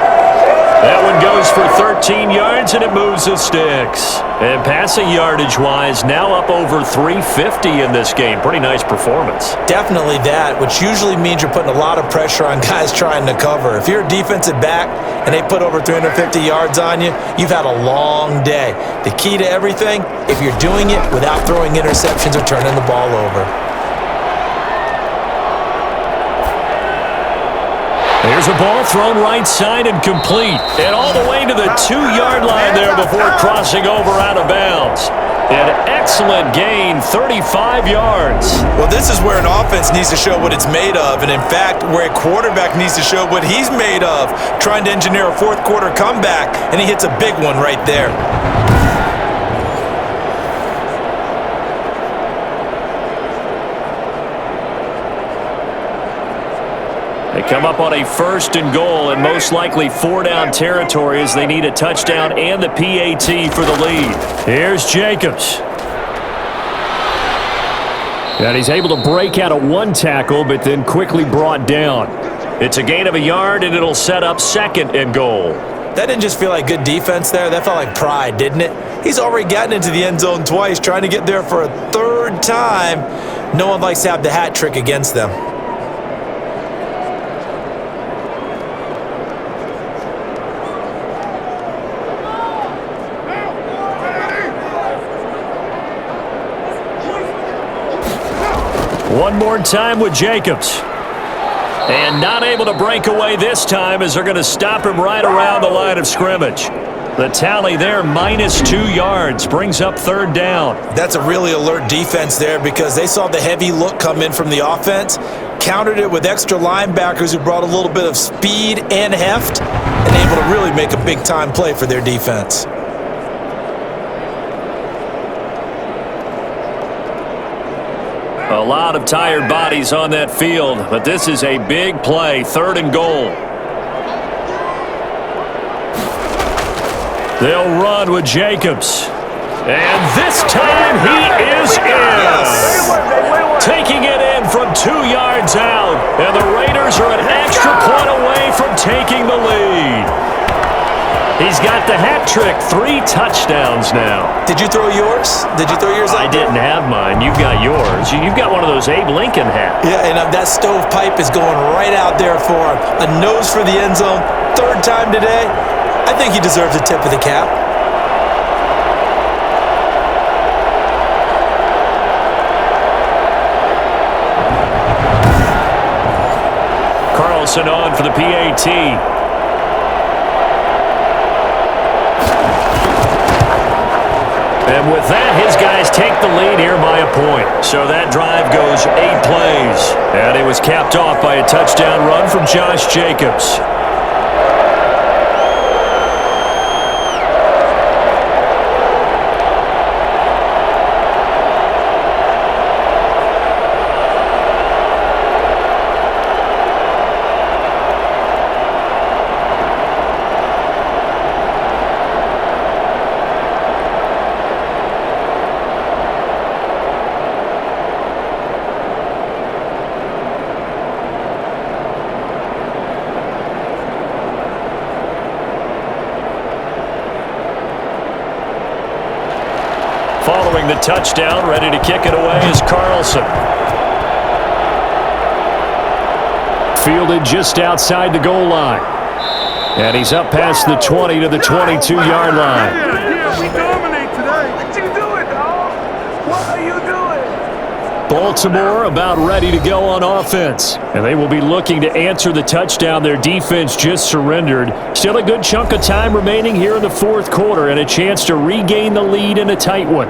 That one goes for 13 yards, and it moves the sticks. And passing yardage-wise, now up over 350 in this game. Pretty nice performance. Definitely that, which usually means you're putting a lot of pressure on guys trying to cover. If you're a defensive back and they put over 350 yards on you, you've had a long day. The key to everything, if you're doing it without throwing interceptions or turning the ball over. Here's a ball thrown right side and complete. And all the way to the 2-yard line there before crossing over out of bounds. An excellent gain, 35 yards. Well, this is where an offense needs to show what it's made of. And in fact, where a quarterback needs to show what he's made of. Trying to engineer a fourth quarter comeback, and he hits a big one right there. They come up on a 1st and goal and most likely 4-down territory as they need a touchdown and the PAT for the lead. Here's Jacobs. And he's able to break out of one tackle, but then quickly brought down. It's a gain of a yard, and it'll set up 2nd and goal. That didn't just feel like good defense there. That felt like pride, didn't it? He's already gotten into the end zone twice, trying to get there for a 3rd time. No one likes to have the hat trick against them. One more time with Jacobs. And not able to break away this time as they're going to stop him right around the line of scrimmage. The tally there, -2 yards, brings up 3rd down. That's a really alert defense there because they saw the heavy look come in from the offense, countered it with extra linebackers who brought a little bit of speed and heft, and able to really make a big-time play for their defense. A lot of tired bodies on that field, but this is a big play, 3rd and goal. They'll run with Jacobs. And this time he is in. Taking it in from 2 yards out. And the Raiders are an extra point away from taking the lead. He's got the hat trick, 3 touchdowns now. Did you throw yours? Did you throw yours out? I didn't have mine. You've got yours. You've got one of those Abe Lincoln hats. Yeah, and that stovepipe is going right out there for him. A nose for the end zone, 3rd time today. I think he deserves a tip of the cap. Carlson on for the PAT. And with that, his guys take the lead here by a point. So that drive goes 8 plays. And it was capped off by a touchdown run from Josh Jacobs. Following the touchdown, ready to kick it away is Carlson. Fielded just outside the goal line. And he's up past the 20 to the 22-yard line. Yeah, we dominate today. What you doing, dog? What are you doing? Baltimore about ready to go on offense. And they will be looking to answer the touchdown their defense just surrendered. Still a good chunk of time remaining here in the 4th quarter and a chance to regain the lead in a tight one.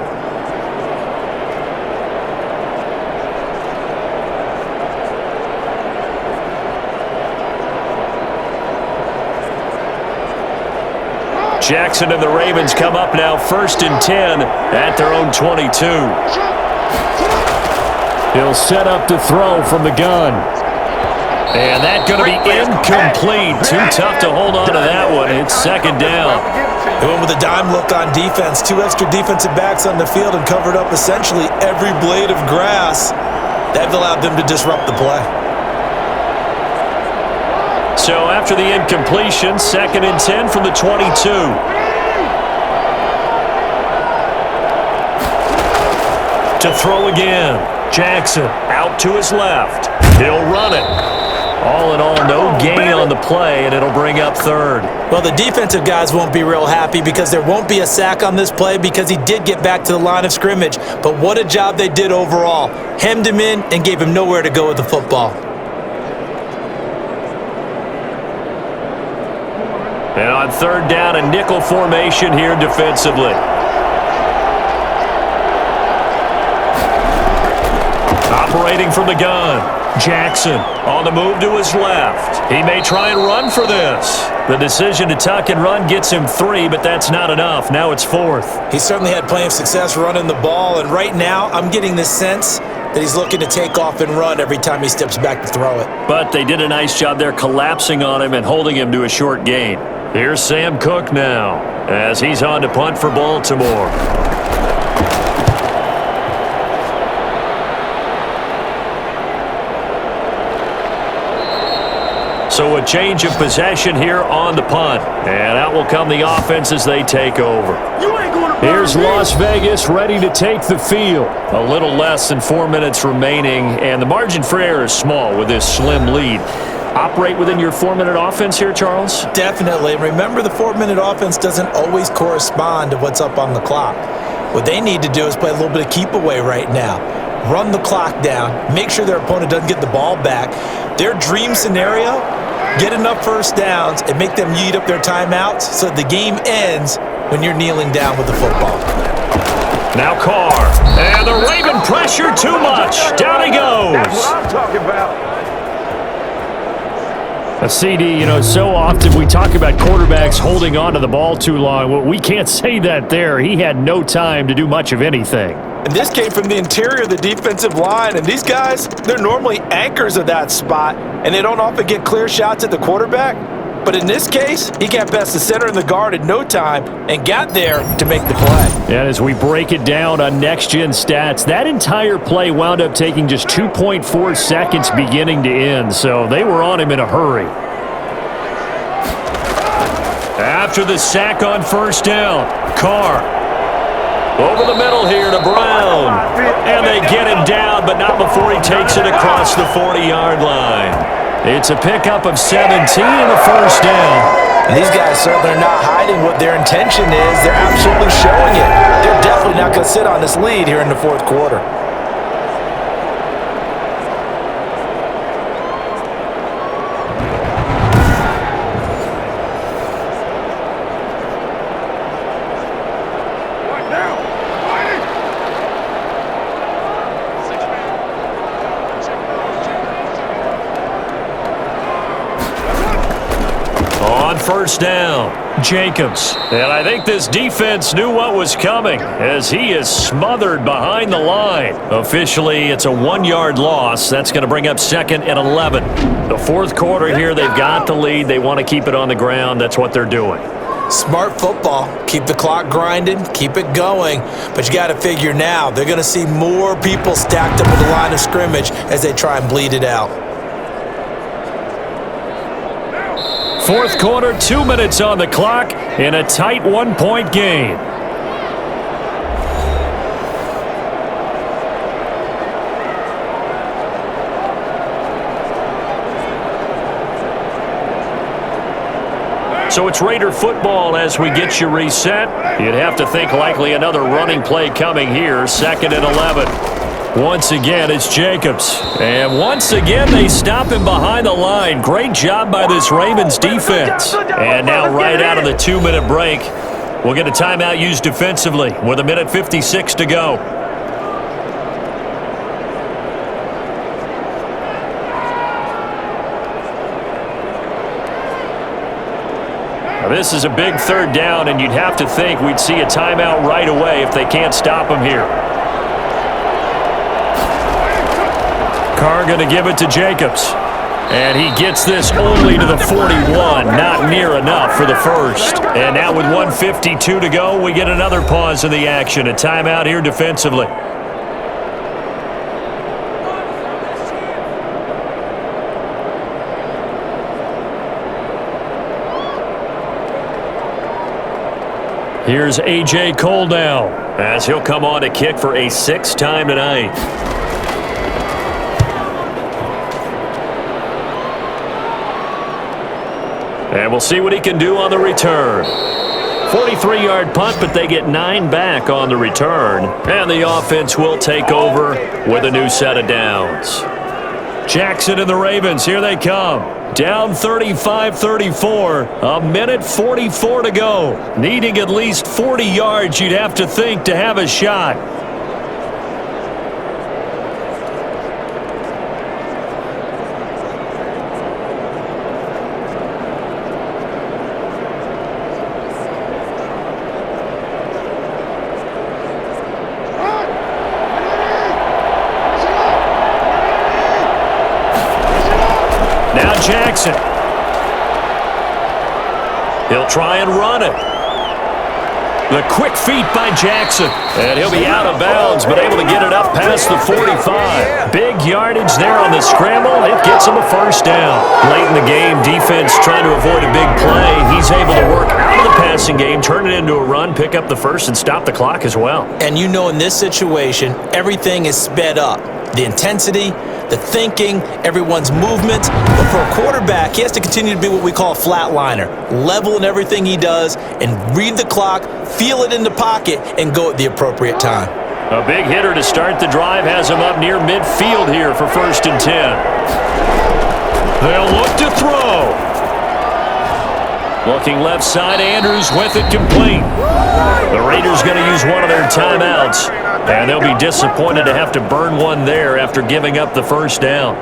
Jackson and the Ravens come up now 1st and 10 at their own 22. He'll set up to throw from the gun. And that's going to be incomplete. Too tough to hold on to that one. It's 2nd down. They went with a dime look on defense. 2 extra defensive backs on the field and covered up essentially every blade of grass. That allowed them to disrupt the play. So after the incompletion, 2nd and 10 from the 22. To throw again. Jackson out to his left. He'll run it. All in all, no gain on the play, and it'll bring up 3rd. Well, the defensive guys won't be real happy because there won't be a sack on this play because he did get back to the line of scrimmage. But what a job they did overall. Hemmed him in and gave him nowhere to go with the football. And on 3rd down, a nickel formation here defensively. Operating from the gun. Jackson on the move to his left. He may try and run for this. The decision to tuck and run gets him 3, but that's not enough. Now it's 4th. He certainly had plenty of success running the ball, and right now I'm getting the sense that he's looking to take off and run every time he steps back to throw it. But they did a nice job there collapsing on him and holding him to a short gain. Here's Sam Cook now as he's on to punt for Baltimore. So a change of possession here on the punt. And out will come the offense as they take over. Here's Las Vegas ready to take the field. A little less than 4 minutes remaining, and the margin for error is small with this slim lead. Operate within your 4-minute offense here, Charles? Definitely. Remember, the 4-minute offense doesn't always correspond to what's up on the clock. What they need to do is play a little bit of keep away right now. Run the clock down. Make sure their opponent doesn't get the ball back. Their dream scenario, get enough first downs and make them eat up their timeouts so the game ends when you're kneeling down with the football. Now Carr. And the Raven pressure too much. Down he goes. That's what I'm talking about. A CD, so often we talk about quarterbacks holding on to the ball too long. Well, we can't say that there. He had no time to do much of anything. And this came from the interior of the defensive line, and these guys, they're normally anchors of that spot, and they don't often get clear shots at the quarterback. But in this case, he got past the center and the guard in no time and got there to make the play. And as we break it down on next-gen stats, that entire play wound up taking just 2.4 seconds beginning to end, so they were on him in a hurry. After the sack on 1st down, Carr. Over the middle here to Brown. And they get him down, but not before he takes it across the 40-yard line. It's a pickup of 17 and a 1st down. And these guys certainly are not hiding what their intention is. They're absolutely showing it. They're definitely not going to sit on this lead here in the 4th quarter. On 1st down, Jacobs. And I think this defense knew what was coming as he is smothered behind the line. Officially, it's a 1-yard loss. That's going to bring up 2nd and 11. The 4th quarter here, they've got the lead. They want to keep it on the ground. That's what they're doing. Smart football. Keep the clock grinding, keep it going. But you got to figure now, they're going to see more people stacked up at the line of scrimmage as they try and bleed it out. 4th quarter, 2 minutes on the clock in a tight 1-point game. So it's Raider football as we get you reset. You'd have to think likely another running play coming here, 2nd and 11. Once again, it's Jacobs. And once again, they stop him behind the line. Great job by this Ravens defense. And now right out of the 2-minute break, we'll get a timeout used defensively with 1:56 to go. Now, this is a big 3rd down, and you'd have to think we'd see a timeout right away if they can't stop him here. Carr going to give it to Jacobs. And he gets this only to the 41. Not near enough for the 1st. And now with 1:52 to go, we get another pause in the action. A timeout here defensively. Here's A.J. Cole now, as he'll come on to kick for a 6th time tonight. And we'll see what he can do on the return. 43-yard punt, but they get 9 back on the return. And the offense will take over with a new set of downs. Jackson and the Ravens, here they come. Down 35-34, a minute 44 to go. Needing at least 40 yards, you'd have to think, to have a shot. Jackson. He'll try and run it. The quick feet by Jackson. And he'll be out of bounds, but able to get it up past the 45. Big yardage there on the scramble. It gets him a 1st down. Late in the game, defense trying to avoid a big play. He's able to work out of the passing game, turn it into a run, pick up the 1st, and stop the clock as well. And you know, in this situation, everything is sped up. The intensity, the thinking, everyone's movement. But for a quarterback, he has to continue to be what we call a flatliner. Level in everything he does and read the clock, feel it in the pocket, and go at the appropriate time. A big hitter to start the drive has him up near midfield here for 1st and 10. They'll look to throw. Looking left side, Andrews with it complete. The Raiders going to use one of their timeouts, and they'll be disappointed to have to burn one there after giving up the 1st down.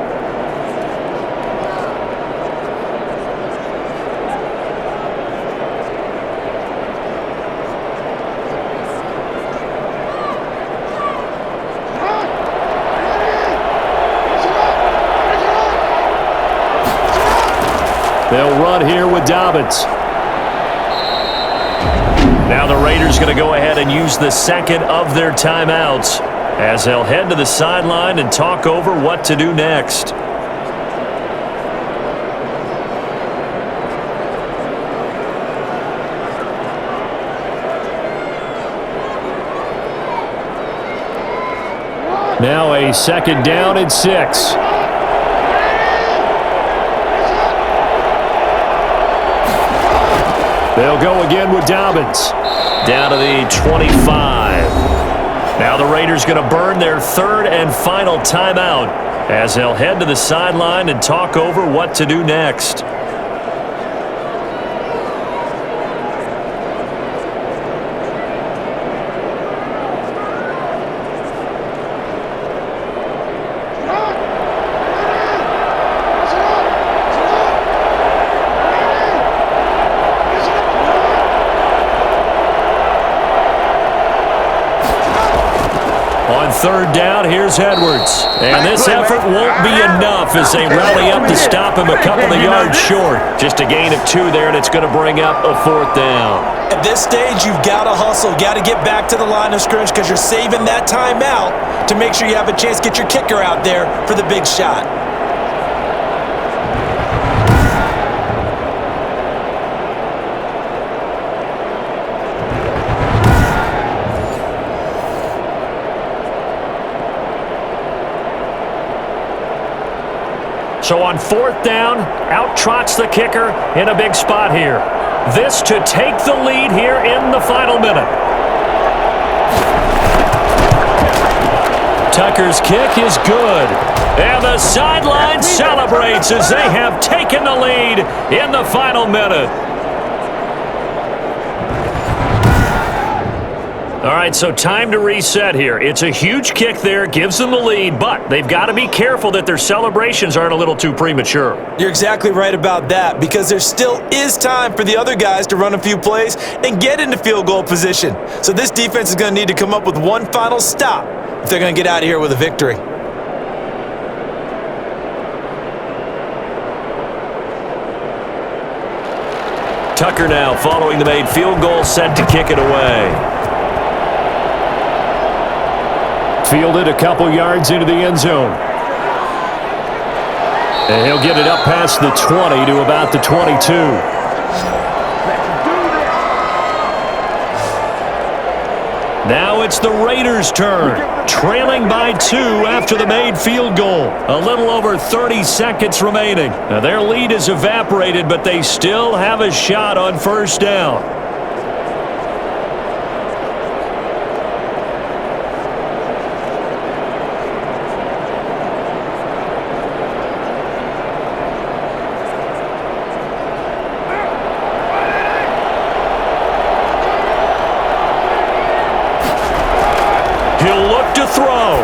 They'll run here with Dobbins. Now the Raiders going to go ahead and use the 2nd of their timeouts as they'll head to the sideline and talk over what to do next. Now a 2nd down and 6. They'll go again with Dobbins. Down to the 25. Now the Raiders going to burn their 3rd and final timeout as they'll head to the sideline and talk over what to do next. On 3rd down, here's Edwards. And this effort won't be enough as they rally up to stop him a couple of yards short. Just a gain of 2 there, and it's going to bring up a 4th down. At this stage, you've got to hustle. Got to get back to the line of scrimmage because you're saving that timeout to make sure you have a chance to get your kicker out there for the big shot. So on 4th down, out trots the kicker in a big spot here. This to take the lead here in the final minute. Tucker's kick is good. And the sideline celebrates as they have taken the lead in the final minute. All right, so time to reset here. It's a huge kick there, gives them the lead, but they've got to be careful that their celebrations aren't a little too premature. You're exactly right about that because there still is time for the other guys to run a few plays and get into field goal position. So this defense is going to need to come up with one final stop if they're going to get out of here with a victory. Tucker now following the made field goal, set to kick it away. Fielded a couple yards into the end zone. And he'll get it up past the 20 to about the 22. Now it's the Raiders' turn, trailing by 2 after the made field goal. A little over 30 seconds remaining. Now their lead is evaporated, but they still have a shot on first down. He'll look to throw.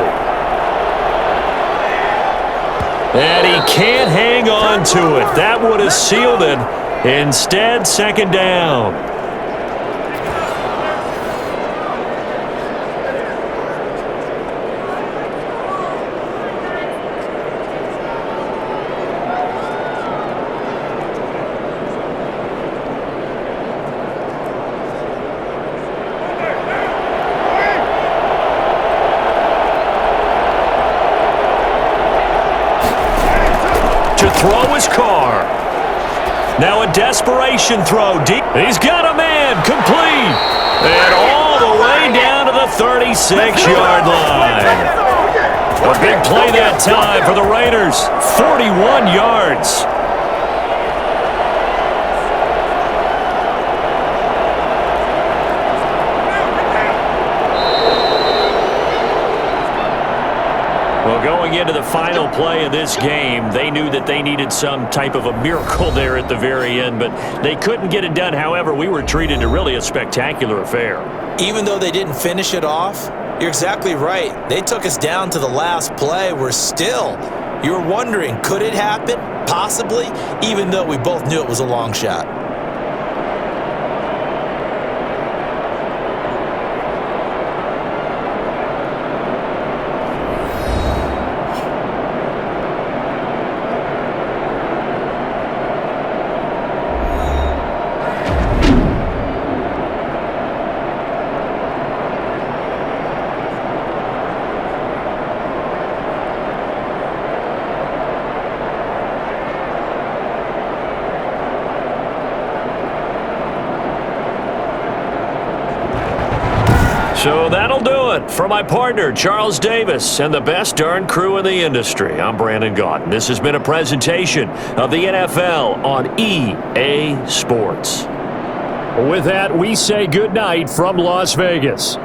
And he can't hang on to it. That would have sealed it. Instead, second down. To throw his car. Now a desperation throw deep. He's got a man complete. And all the way down to the 36-yard line. A big play that time for the Raiders. 41 yards. Well, going into the final play of this game, they knew that they needed some type of a miracle there at the very end, but they couldn't get it done. However, we were treated to really a spectacular affair. Even though they didn't finish it off, you're exactly right. They took us down to the last play. We're still, you were wondering, could it happen? Possibly, even though we both knew it was a long shot. So that'll do it for my partner, Charles Davis, and the best darn crew in the industry. I'm Brandon Gaunt. This has been a presentation of the NFL on EA Sports. With that, we say goodnight from Las Vegas.